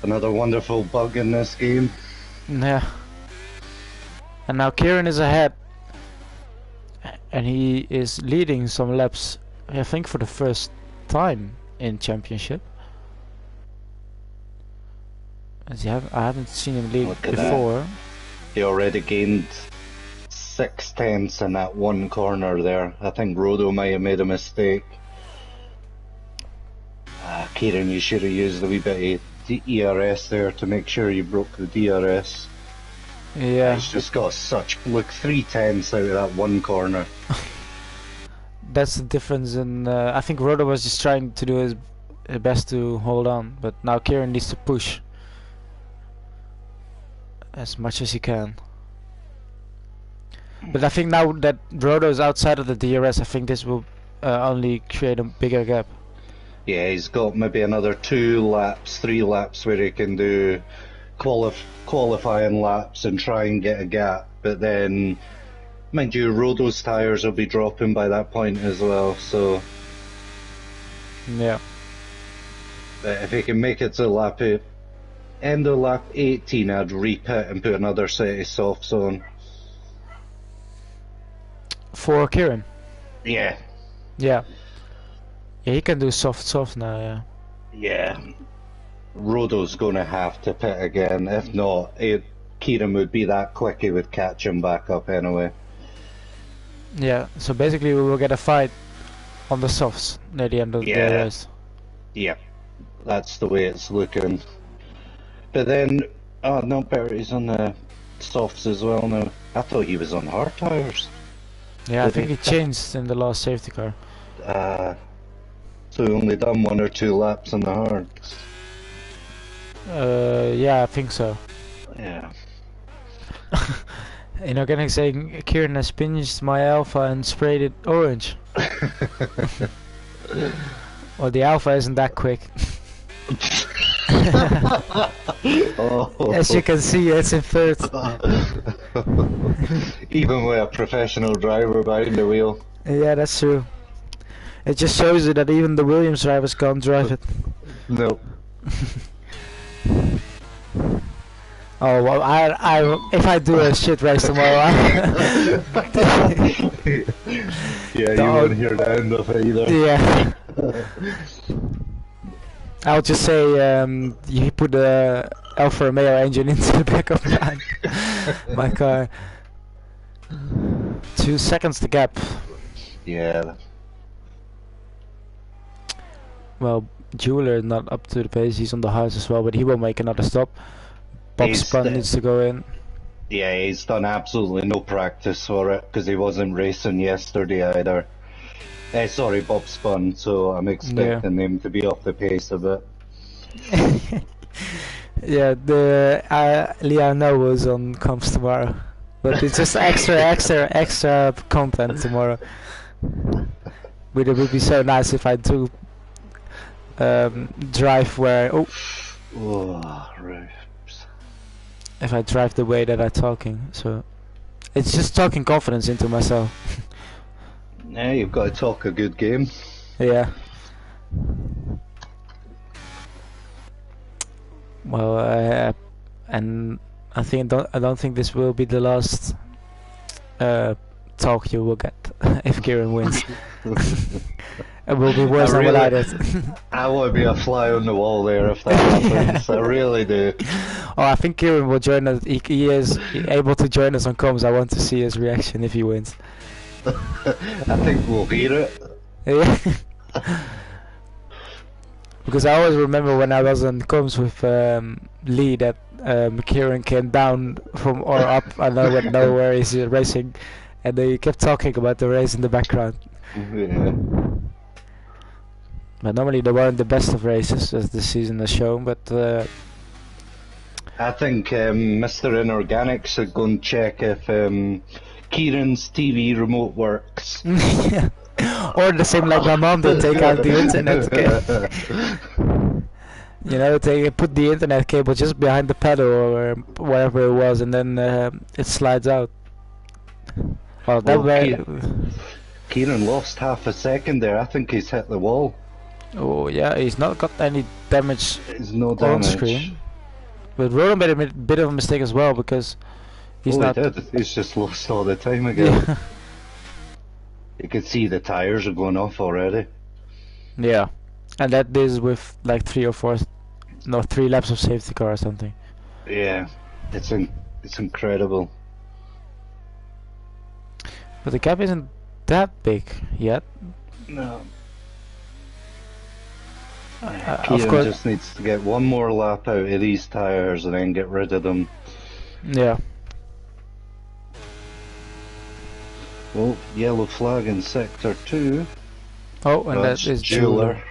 Another wonderful bug in this game. Yeah. And now Kieran is ahead. And he is leading some laps, I think, for the first time in championship. As I haven't seen him lead before. He already gained 6/10 in that one corner there. I think Rodo might have made a mistake. Kieran, you should have used a wee bit of ERS there to make sure you broke the DRS. Yeah. He's just got such, look, 3/10 out of that one corner. That's the difference in, I think Rodo was just trying to do his best to hold on, but now Kieran needs to push as much as he can. But I think now that Rodo is outside of the DRS, I think this will only create a bigger gap. Yeah, he's got maybe another 2 laps, 3 laps where he can do qualifying laps and try and get a gap. But then, mind you, Rodo's tyres will be dropping by that point as well, so... Yeah. But if he can make it to end of lap 18, I'd repit and put another set of softs on. For Kieran? Yeah. Yeah. Yeah, he can do soft now, yeah. Yeah. Rodo's gonna have to pit again. If not, Kieran would be that quick he would catch him back up anyway. Yeah, so basically we will get a fight on the softs near the end of the race. Yeah, that's the way it's looking. But then, oh no, Berry's on the softs as well now. I thought he was on hard tyres. Yeah, I think he changed in the last safety car. So he only done 1 or 2 laps on the hards. Yeah, I think so. Yeah. Inorganic saying Kieran has pinched my alpha and sprayed it orange. Well, the alpha isn't that quick. As you can see, it's in third. Even with a professional driver behind the wheel. Yeah, that's true. It just shows you that even the Williams drivers can't drive it. No. Oh well, if I do a shit race tomorrow, yeah, you won't hear the end of it either. Yeah. I'll just say you put the Alfa Romeo engine into the back of my car. 2 seconds the gap. Yeah. Well, Jeweler not up to the pace. He's on the highs as well, but he will make another stop. Bob Spun needs to go in. Yeah, he's done absolutely no practice for it because he wasn't racing yesterday either. Sorry, Bob Spun, so I'm expecting him to be off the pace a bit. Yeah, the Liano was on comps tomorrow, but it's just extra content tomorrow. But it would be so nice if I do drive where right. If I drive the way that I'm talking, so it's just talking confidence into myself. Yeah, you've got to talk a good game. Yeah. Well, and I don't think this will be the last talk you will get if Kieran wins. It will be worse than what I did. I want to be a fly on the wall there if that happens. I really do. Oh, I think Kieran will join us. He is able to join us on comms. I want to see his reaction if he wins. I think we'll hear it. Yeah. Because I always remember when I was on comms with Lee that Kieran came down from or up. I don't know where he's racing, and they kept talking about the race in the background. Yeah. But normally they weren't the best of races, as the season has shown. But I think Mr. Inorganic should go and check if Kieran's TV remote works. Yeah. Or the same like my mom did, take out the internet cable. You know, they put the internet cable just behind the pedal or wherever it was, and then it slides out. Well, that way. Kieran lost half a second there. I think he's hit the wall. Oh yeah, he's not got any damage. There's no on damage. Screen. But Roland made a bit of a mistake as well because he's not. He did. He's just lost all the time again. Yeah. You can see the tires are going off already. Yeah, and that is with like 3 laps of safety car or something. Yeah, it's incredible. But the gap isn't that big yet. No. Of Kieran course. just needs to get one more lap out of these tires and then get rid of them. Yeah. Oh, yellow flag in sector 2. Oh, and that is Jeweler.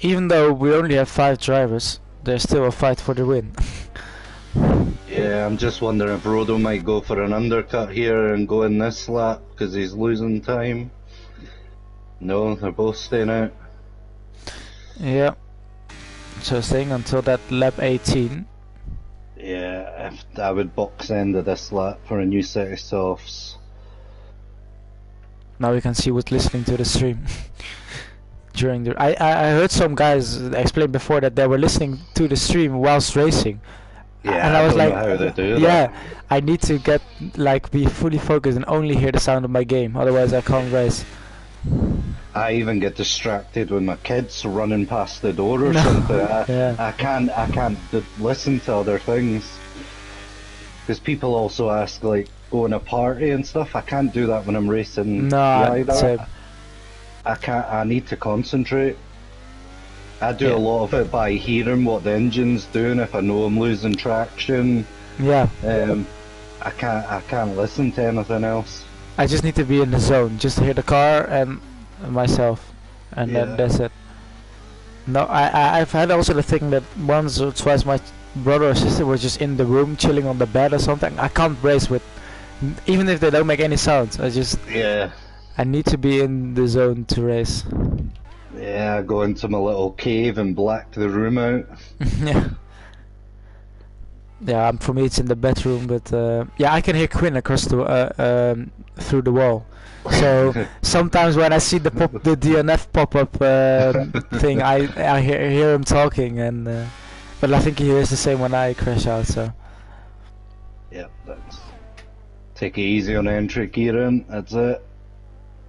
Even though we only have 5 drivers, there's still a fight for the win. Yeah, I'm just wondering if Rodo might go for an undercut here and go in this lap because he's losing time. No, they're both staying out. Yeah. So staying until that lap 18. Yeah, I would box end of this lap for a new set of softs. Now we can see who's listening to the stream. During the I heard some guys explain before that they were listening to the stream whilst racing. Yeah, and I was don't like, know how they do yeah, that. I need to be fully focused and only hear the sound of my game, otherwise I can't race. I even get distracted when my kids running past the door or something. I can't listen to other things. Because people also ask, like, going to a party and stuff. I can't do that when I'm racing. No, same. I can't. I need to concentrate. I do a lot of it by hearing what the engine's doing. If I know I'm losing traction, yeah. I can't listen to anything else. I just need to be in the zone, just to hear the car and myself, and then that's it. No, I've had also the thing that once or twice my brother or sister was just in the room chilling on the bed or something. I can't race with, even if they don't make any sounds. I need to be in the zone to race. Yeah, I go into my little cave and black the room out. Yeah. Yeah, for me it's in the bedroom, but yeah, I can hear Quinn across the through the wall. So sometimes when I see the DNF pop-up thing, I hear him talking, and but I think he hears the same when I crash out. So. Yep, that's. Take it easy on entry, Kieran. That's it.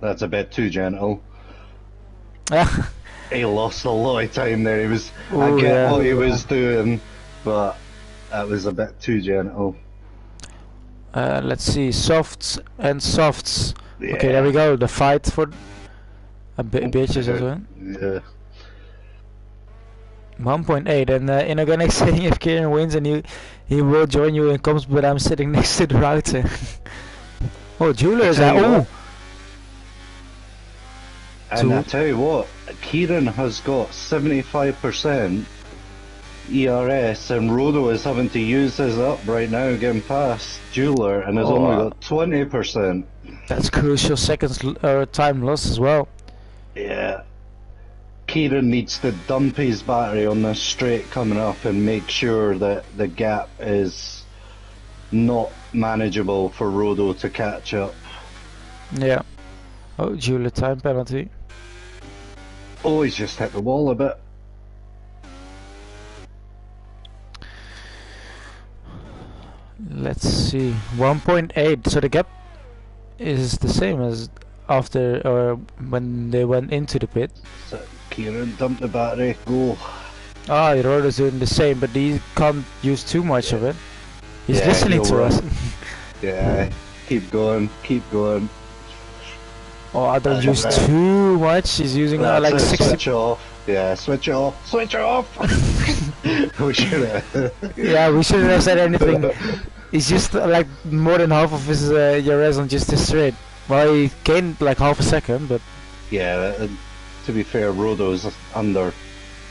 That's a bit too gentle. Oh He lost a lot of time there. I get yeah. what he was doing, but that was a bit too gentle. Let's see, softs and softs. Yeah. Okay, there we go. The fight for bitches as well. Yeah. 1.8, and Inorganic saying if Kieran wins and he will join you in comms, but I'm sitting next to the router. Oh, Jeweler is out. Oh, And I tell you what, Kieran has got 75% ERS, and Rodo is having to use his up right now, getting past Jeweler, and has only got 20%. That's crucial seconds time loss as well. Yeah. Kieran needs to dump his battery on this straight coming up and make sure that the gap is not manageable for Rodo to catch up. Yeah. Oh, Jeweler time penalty. Oh, he's just hit the wall a bit. Let's see. 1.8. So the gap is the same as after or when they went into the pit. So Kieran, dump the battery, go. Ah, Rodo's doing the same, but he can't use too much of it. He's listening to us. Yeah, keep going, keep going. Oh, I don't use too much. He's using like 60. Switch off. Yeah, switch it off. Switch it off. We should have. Yeah, we shouldn't have said anything. He's just like more than half of his ERS on just this straight. Well, he gained like half a second, but yeah. To be fair, Rodo's under.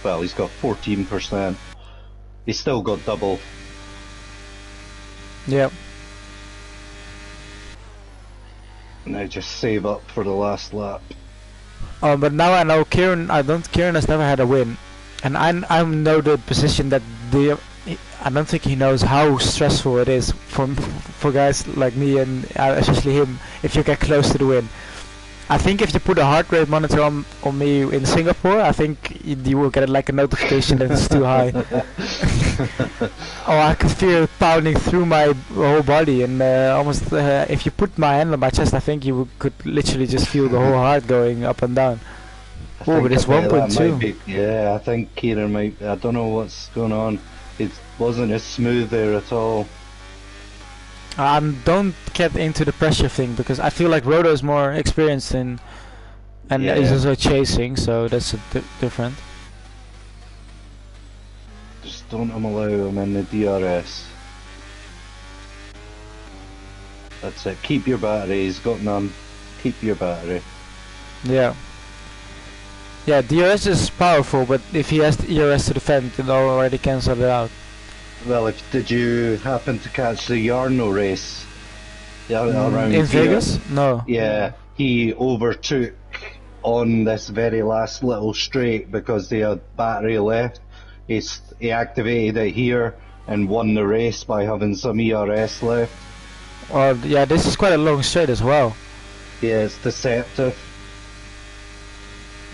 Well, he's got 14%. He's still got double. yeah. Now just save up for the last lap. Oh, but now I know Kieran. Kieran has never had a win, and I know the position that I don't think he knows how stressful it is for guys like me and especially him if you get close to the win. I think if you put a heart rate monitor on me in Singapore, I think you will get like a notification that it's too high. Oh, I could feel it pounding through my whole body, and almost if you put my hand on my chest, I think you could literally just feel the whole heart going up and down. Oh, but it's 1.2. Yeah, I think Kieran might. I don't know what's going on. It wasn't as smooth there at all. Don't get into the pressure thing because I feel like Rodo is more experienced and he's also chasing, so that's different. Just don't allow him in the DRS. That's it. Keep your battery. He's got none. Keep your battery. Yeah. Yeah, DRS is powerful, but if he has the ERS to defend, it already cancels it out. Well, did you happen to catch the Yarno race? Yeah, around in Vegas? No. Yeah, he overtook on this very last little straight because they had battery left. He activated it here and won the race by having some ERS left. Well, yeah, this is quite a long straight as well. Yeah, it's deceptive.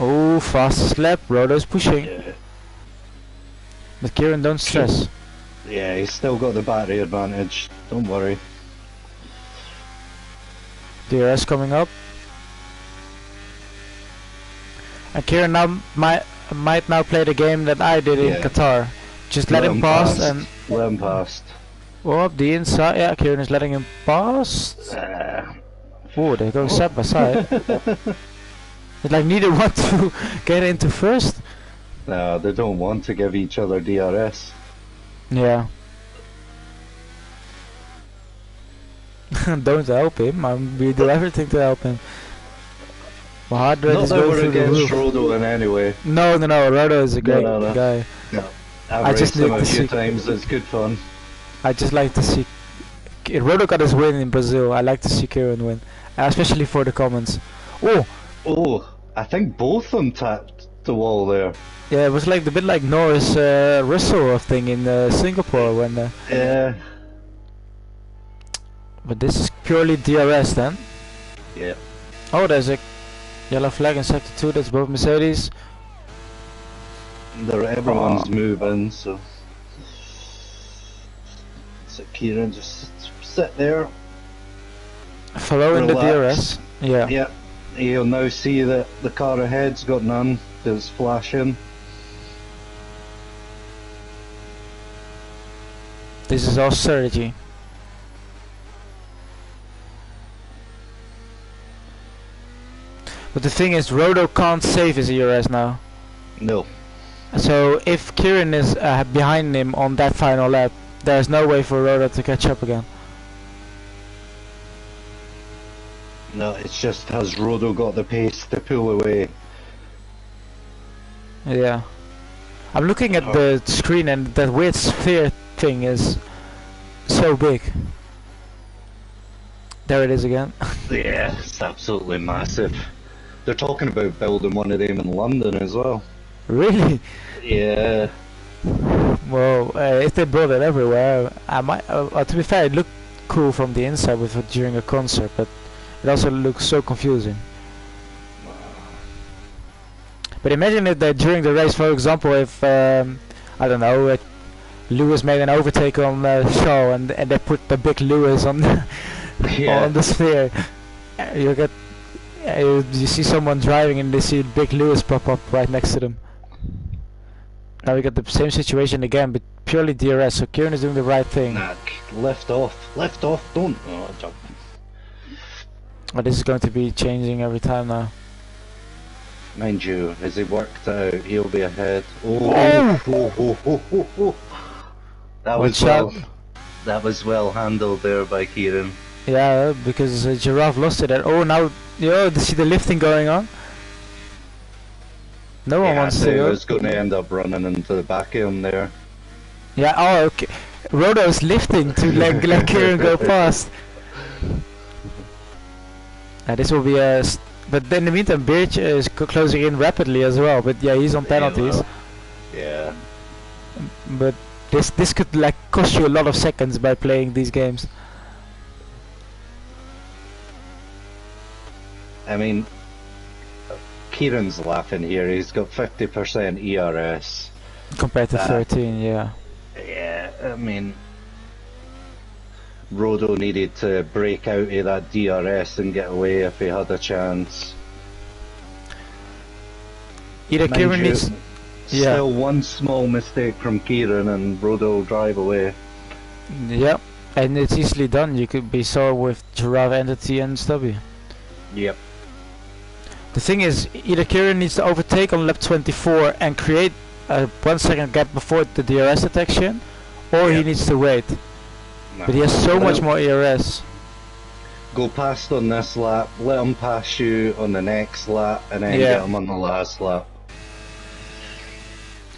Oh, fastest lap, Rodo's pushing. Yeah. But Kieran, don't stress. Yeah, he's still got the battery advantage. Don't worry. DRS coming up. And Kieran now might now play the game that I did in Qatar. Just let him pass and let him past. Oh, up the inside. Yeah, Kieran is letting him pass. Oh, they're going side by side. It's like neither want to get into first. No, they don't want to give each other DRS. Yeah. Don't help him. We do everything to help him. My heart rate is going through the roof. Rodo in any way. No. Rodo is a great guy. No. I've raced him a few times. It's good fun. I just like to see. Rodo got his win in Brazil. I like to see Kieran win, especially for the comments. Oh, I think both of them tapped the wall there. Yeah, it was like a bit like Norris Russell thing in Singapore when. Yeah. But this is purely DRS then. Yeah. Oh, there's a yellow flag in sector 2. That's both Mercedes. Everyone's moving, so. So Kieran just sit there. Following the DRS. Yeah. Yeah. You'll now see that the car ahead's got none, it's flashing. This is all strategy. But the thing is, Rodo can't save his ERS now. No. So if Kieran is behind him on that final lap, there's no way for Rodo to catch up again. No, it's just has Rodo got the pace to pull away. Yeah. I'm looking at the screen and that weird sphere thing is so big. There it is again. Yeah, it's absolutely massive. They're talking about building one of them in London as well. Really? Yeah. Well, if they build it everywhere, I might. To be fair, it looked cool from the inside with during a concert, but it also looks so confusing. But imagine if that during the race, for example, if I don't know, Lewis made an overtake on Shaw and they put the big Lewis on the, on the sphere, you get you see someone driving and they see big Lewis pop up right next to them. Now we got the same situation again, but purely DRS. So Kieran is doing the right thing. Nah, left off, don't. Oh, jump. But this is going to be changing every time now. Mind you, as he worked out, he'll be ahead. Oh. That was well handled there by Kieran. Yeah, because Giraffe lost it. Oh, now you see the lifting going on. No one wants to go. I was going to end up running into the back of him there. Yeah. Oh, okay. Rodo's lifting to let Kieran go past. This will be a. But in the meantime, Birch is closing in rapidly as well. But yeah, he's on penalties. Yeah. But this could like cost you a lot of seconds by playing these games. I mean, Kieran's laughing here. He's got 50% ERS compared to 13. Yeah. Yeah. I mean, Rodo needed to break out of that DRS and get away if he had a chance. Either Kieran needs... Yeah. Still one small mistake from Kieran and Rodo will drive away. Yep, and it's easily done. You could be saw with Giraffe, Entity and Stubby. Yep. The thing is, either Kieran needs to overtake on lap 24 and create a 1 second gap before the DRS detection, or he needs to wait. But he has so much more ERS. Go past on this lap, let him pass you on the next lap, and then get him on the last lap.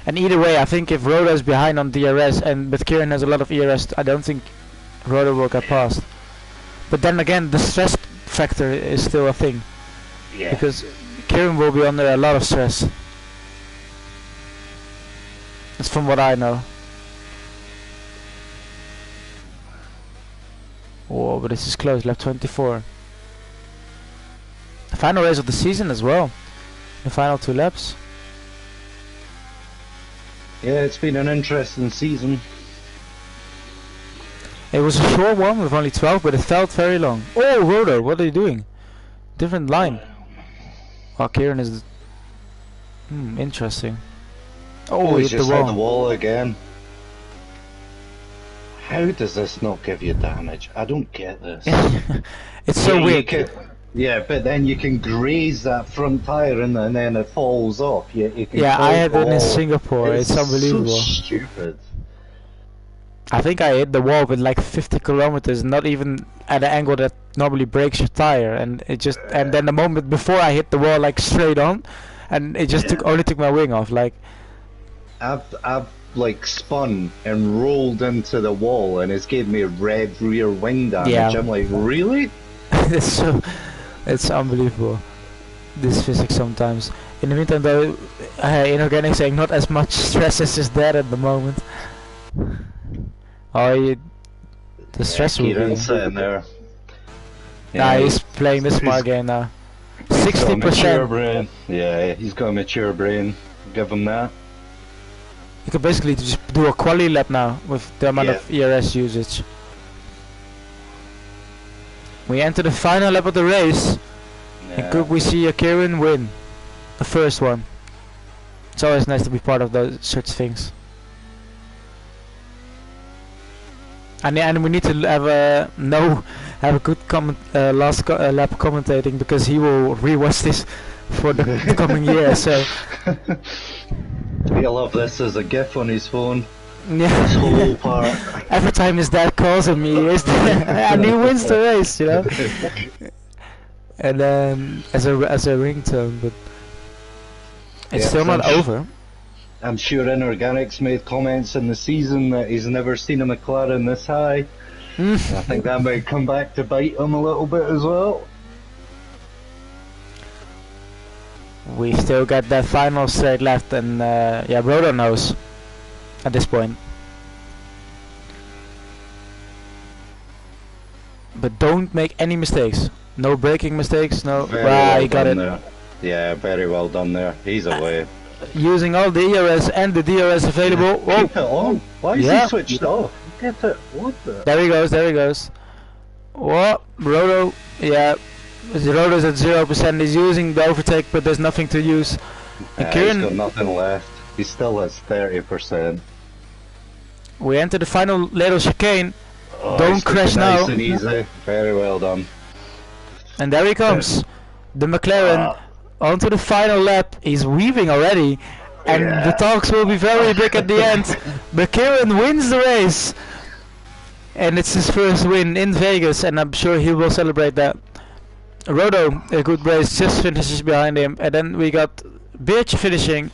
And either way, I think if Rodo is behind on DRS but Kieran has a lot of ERS, I don't think Rodo will get past. But then again, the stress factor is still a thing. Yeah. Because Kieran will be under a lot of stress. That's from what I know. Oh, but this is close, lap 24. The final race of the season as well. The final 2 laps. Yeah, it's been an interesting season. It was a short one with only 12, but it felt very long. Oh, Rodo, what are you doing? Different line. Oh, Kieran is... interesting. Oh, he hit just the wall. hit the wall again. How does this not give you damage? I don't get this. It's so weird. Yeah, but then you can graze that front tire and then it falls off. Yeah, I had it in Singapore. It's unbelievable. So stupid. I think I hit the wall with like 50 kilometers, not even at an angle that normally breaks your tire, and it just and then the moment before I hit the wall like straight on, and it just only took my wing off. Like I've like spun and rolled into the wall, and it's gave me a red rear wing damage. Yeah. I'm like, really? It's unbelievable, this physics sometimes. In the meantime though, Inorganic saying not as much stress as is there at the moment. Oh, the stress will be... sitting there. Nah, he's playing the smart game now. 60%. Yeah, he's got a mature brain. Give him that. You can basically just do a quali lap now with the amount of ERS usage. We enter the final lap of the race. And could we see a Kieran win? The first one. It's always nice to be part of those such things. And we need to have a good last lap commentating, because he will rewatch this for the coming year. So he'll have this as a GIF on his phone. Yeah. This whole part. Every time his dad calls him, and he wins the race, you know. And as a ringtone, but it's still not over. I'm sure Inorganic's made comments in the season that he's never seen a McLaren this high. I think that might come back to bite him a little bit as well. We still got that final straight left, and yeah, Brodo knows at this point. But don't make any mistakes. No braking mistakes, no. Well he got it. there. Yeah, very well done there. He's away. Using all the ERS and the DRS available. Whoa. Keep it on. Why is he switched off? Get it. What the? There he goes, there he goes. What? Rodo, yeah. Rodo's at 0%. He's using the overtake, but there's nothing to use. And Kieran, he's got nothing left. He still has 30%. We enter the final little chicane. Oh, don't crash now. Nice and easy. Very well done. And there he comes. The McLaren onto the final lap. He's weaving already. And the talks will be very big at the end. But Kieran wins the race. And it's his first win in Vegas, and I'm sure he will celebrate that. Rodo, a good race, just finishes behind him. And then we got Beertje finishing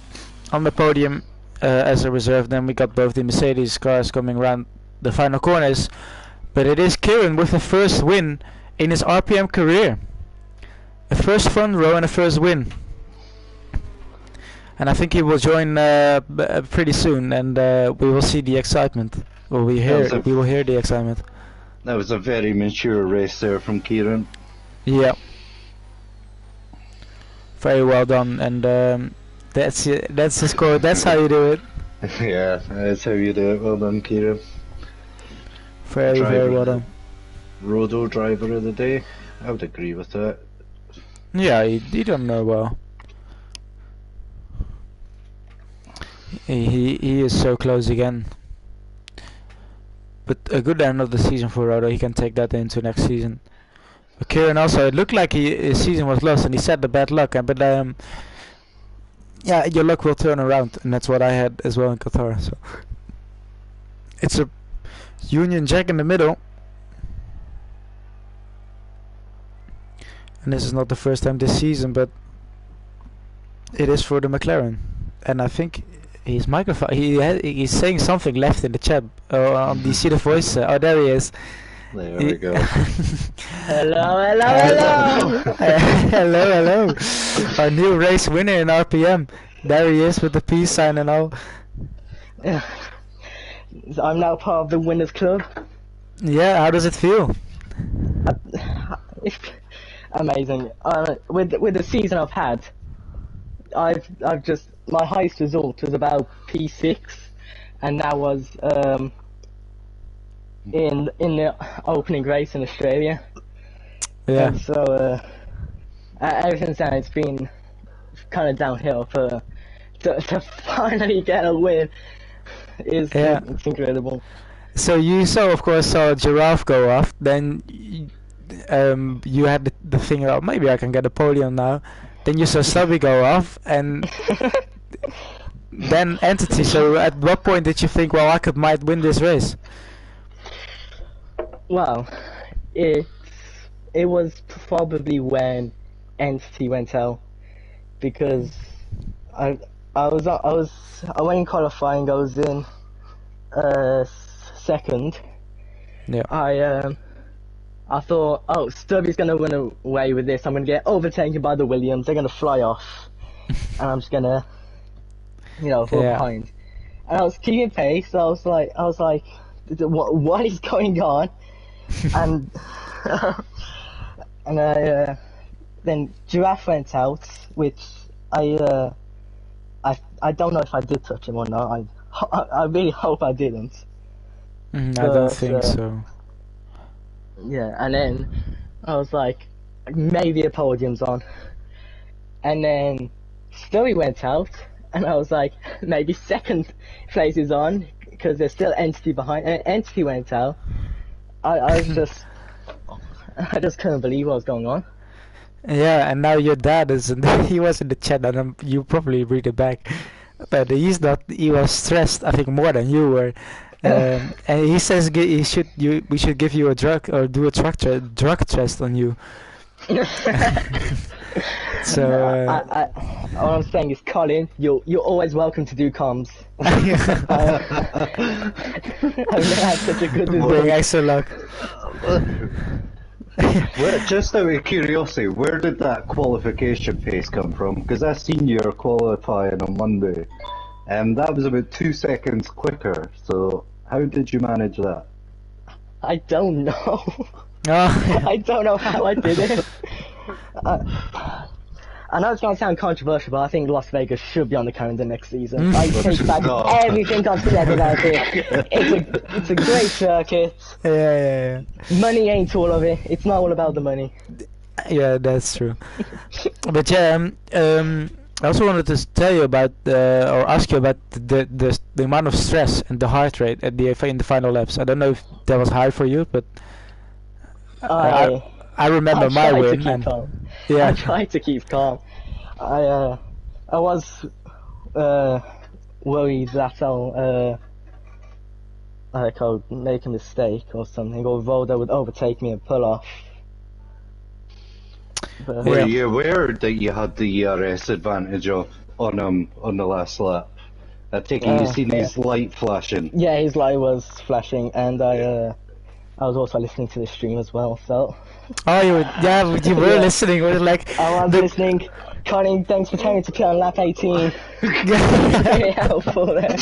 on the podium as a reserve. Then we got both the Mercedes cars coming around the final corners. But it is Kieran with the first win in his RPM career. A first front row and a first win. And I think he will join pretty soon, and we will see the excitement. Well, we will hear the excitement. That was a very mature race there from Kieran. Yeah. Very well done, and that's it. That's the score. That's how you do it. Yeah, that's how you do it. Well done, Kieran. Very well done. Rodo driver of the day. I would agree with that. Yeah, he done well. He is so close again. But a good end of the season for Rodo. He can take that into next season. But Kieran also, it looked like his season was lost, and he said the bad luck. But yeah, your luck will turn around, and that's what I had as well in Qatar. So it's a Union Jack in the middle, and this is not the first time this season, but it is for the McLaren. And I think his microphone, he's saying something left in the chat. Do you see the voice? Oh, there he is. There we go. Hello. hello. Our new race winner in RPM. There he is with the peace sign and all. Yeah. I'm now part of the winners club. Yeah, how does it feel? It's amazing. With the season I've had, I've just, my highest result was about P6, and that was in the opening race in Australia. Yeah. And so ever since then it's been kind of downhill. To finally get a win it's incredible. So you of course saw Giraffe go off. Then you had the thing about maybe I can get a podium now. Then you saw Stubby go off, and then Entity. So at what point did you think, well, I might win this race? Well, it was probably when Entity went out, because I went in qualifying. I was in second. Yeah. I thought, oh, Stubby's gonna run away with this. I'm gonna get overtaken by the Williams. They're gonna fly off, and I'm just gonna, fall behind. And I was keeping pace. So I was like, what is going on? And then Giraffe went out, which I don't know if I did touch him or not. I really hope I didn't. I don't think so. Yeah, and then I was like, maybe a podium's on. And then Stubby went out, and I was like, maybe second place is on, because there's still Entity behind, and Entity went out. I was just, I just couldn't believe what was going on. Yeah, and now your dad is he was in the chat, and you probably read it back, but he's not. He was stressed, I think, more than you were. And he says we should give you a drug or do a drug test on you. So all I'm saying is, Colin, you're always welcome to do comms. I've never had such a good result. Bring extra luck. Just out of curiosity, where did that qualification pace come from? Because I seen you qualifying on Monday, and that was about 2 seconds quicker. So how did you manage that? I don't know. Oh. I don't know how I did it. I know it's going to sound controversial, but I think Las Vegas should be on the calendar next season. I take back everything I've said about it. It's a great circuit. Yeah. Money ain't all of it. It's not all about the money. Yeah, that's true. But yeah, I also wanted to tell you about, or ask you about the amount of stress and the heart rate at in the final laps. I don't know if that was high for you, but I remember my win. And yeah, I tried to keep calm. I was worried that I'll make a mistake or something, or Volda would overtake me and pull off. But, Were you aware that you had the ERS advantage on the last lap? I take it you've seen his light flashing. Yeah, his light was flashing, and I was also listening to the stream as well, so... Oh, you were listening. It was like... I was listening. Colin, thanks for telling me to put on lap 18. Very helpful there.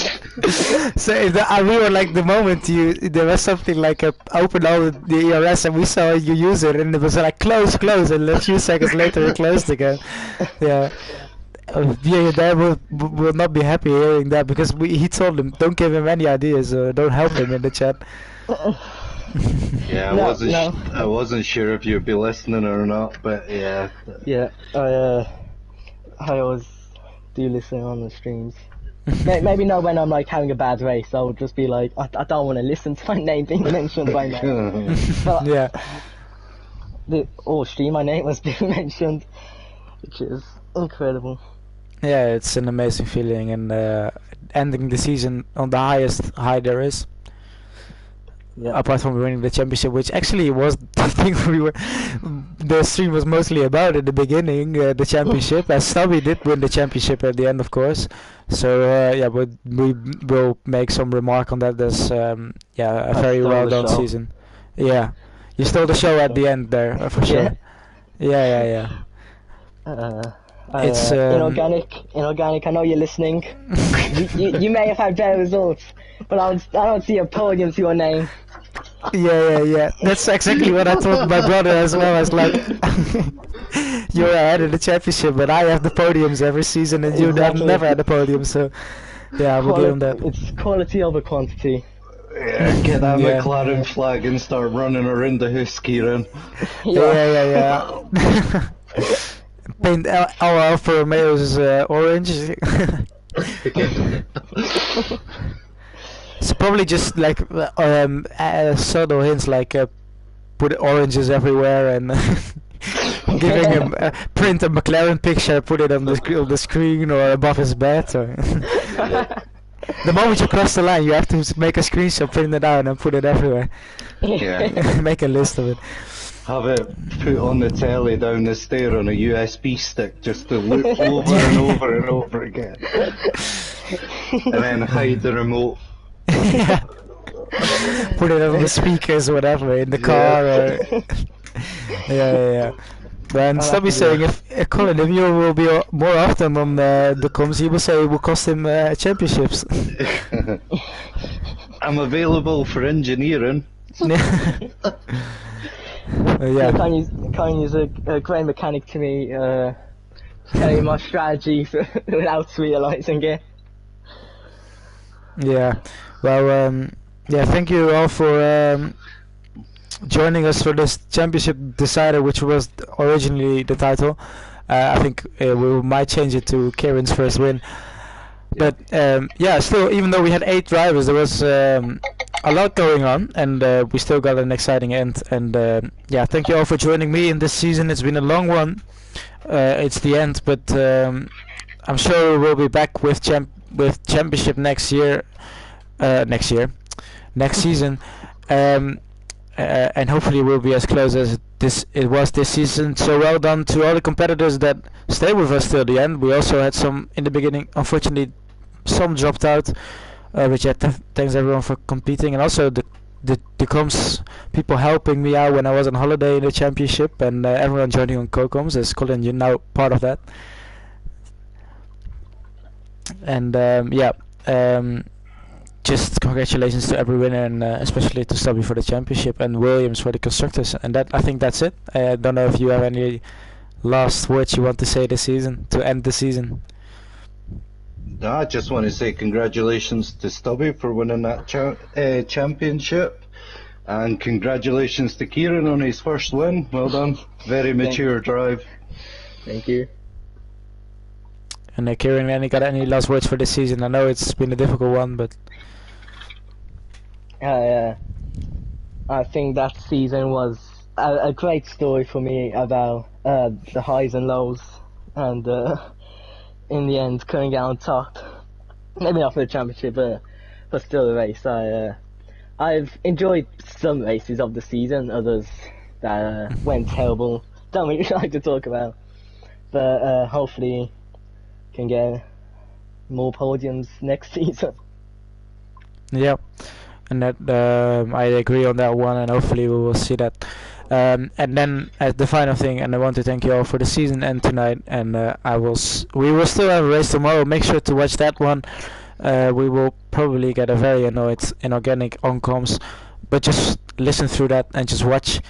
So we were like, the moment there was something like open all the ERS and we saw you use it, and it was like close, and a few seconds later it closed again. Yeah. Your dad will not be happy hearing that, because he told him, don't give him any ideas, don't help him in the chat. Yeah, I wasn't sure if you'd be listening or not, but yeah. Yeah, I always do listen on the streams. Maybe not when I'm like having a bad race. I'll just be like, I don't want to listen to my name being mentioned by name. Yeah. Stream, my name was being mentioned, which is incredible. Yeah, it's an amazing feeling, and ending the season on the highest high there is. Yeah. Apart from winning the championship, which actually was the thing the stream was mostly about at the beginning, the championship, as Stubby did win the championship at the end, of course. So yeah, we will make some remark on that. There's a very well done season. Yeah, you stole the show at the end there, for sure. Yeah. It's inorganic. I know you're listening. you may have had better results, but I don't see a podium to your name. Yeah. That's exactly what I told my brother as well. I was like, you're ahead of the championship, but I have the podiums every season, and you never had the podium. So yeah, I will give him that. It's quality over quantity. Yeah, get that McLaren flag and start running around the house, Kieran. Yeah. Paint our Alfa Romeo's orange. So probably just like subtle hints, like put oranges everywhere and giving him print a McLaren picture, put it on the screen or above his bed. Or the moment you cross the line, you have to make a screenshot, print it out, and put it everywhere. Yeah. Make a list of it. Have it put on the telly down the stair on a USB stick, just to loop over and over and over again, and then hide the remote. Yeah. Put it on the speakers or whatever in the car. Or yeah. Then Stubby saying if Colin, if you will be more often on the comms, he will say it will cost him championships. I'm available for engineering. Yeah. Can't use a great mechanic to me, telling my strategy without realizing it. Yeah. Well, thank you all for joining us for this championship decider, which was originally the title. I think we might change it to Kieran's first win. But yeah, still, even though we had 8 drivers, there was a lot going on, and we still got an exciting end. And yeah, thank you all for joining me in this season. It's been a long one. It's the end, but I'm sure we'll be back with championship next season, and hopefully we'll be as close as it was this season. So well done to all the competitors that stayed with us till the end. We also had some in the beginning, unfortunately. Some dropped out, which thanks everyone for competing, and also the comms people helping me out when I was on holiday in the championship, and everyone joining on co-coms. As Colin, you're now part of that. And yeah, just congratulations to every winner, and especially to Stubby for the championship and Williams for the constructors. And I think that's it. I don't know if you have any last words you want to say this season to end the season. No, I just want to say congratulations to Stubby for winning that championship, and congratulations to Kieran on his first win. Well done. Very mature drive. Thank you. And Kieran, any last words for this season? I know it's been a difficult one, but I think that season was a great story for me about the highs and lows, and in the end coming out on top. Maybe not for the championship, but still a race. I've enjoyed some races of the season, others that went terrible. Don't really like to talk about, but hopefully can get more podiums next season. Yeah, and that I agree on that one, and hopefully we will see that. And then as the final thing, and I want to thank you all for the season end tonight, and we will still have a race tomorrow. Make sure to watch that one. We will probably get a very inorganic on comms, but just listen through that and just watch,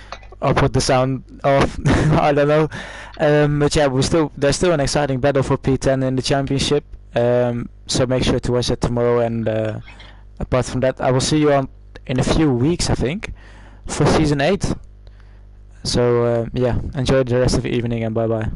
or put the sound off. I don't know. But yeah, there's still an exciting battle for P10 in the championship. So make sure to watch that tomorrow. And apart from that, I will see you in a few weeks, I think, for season 8. So yeah, enjoy the rest of the evening, and bye bye.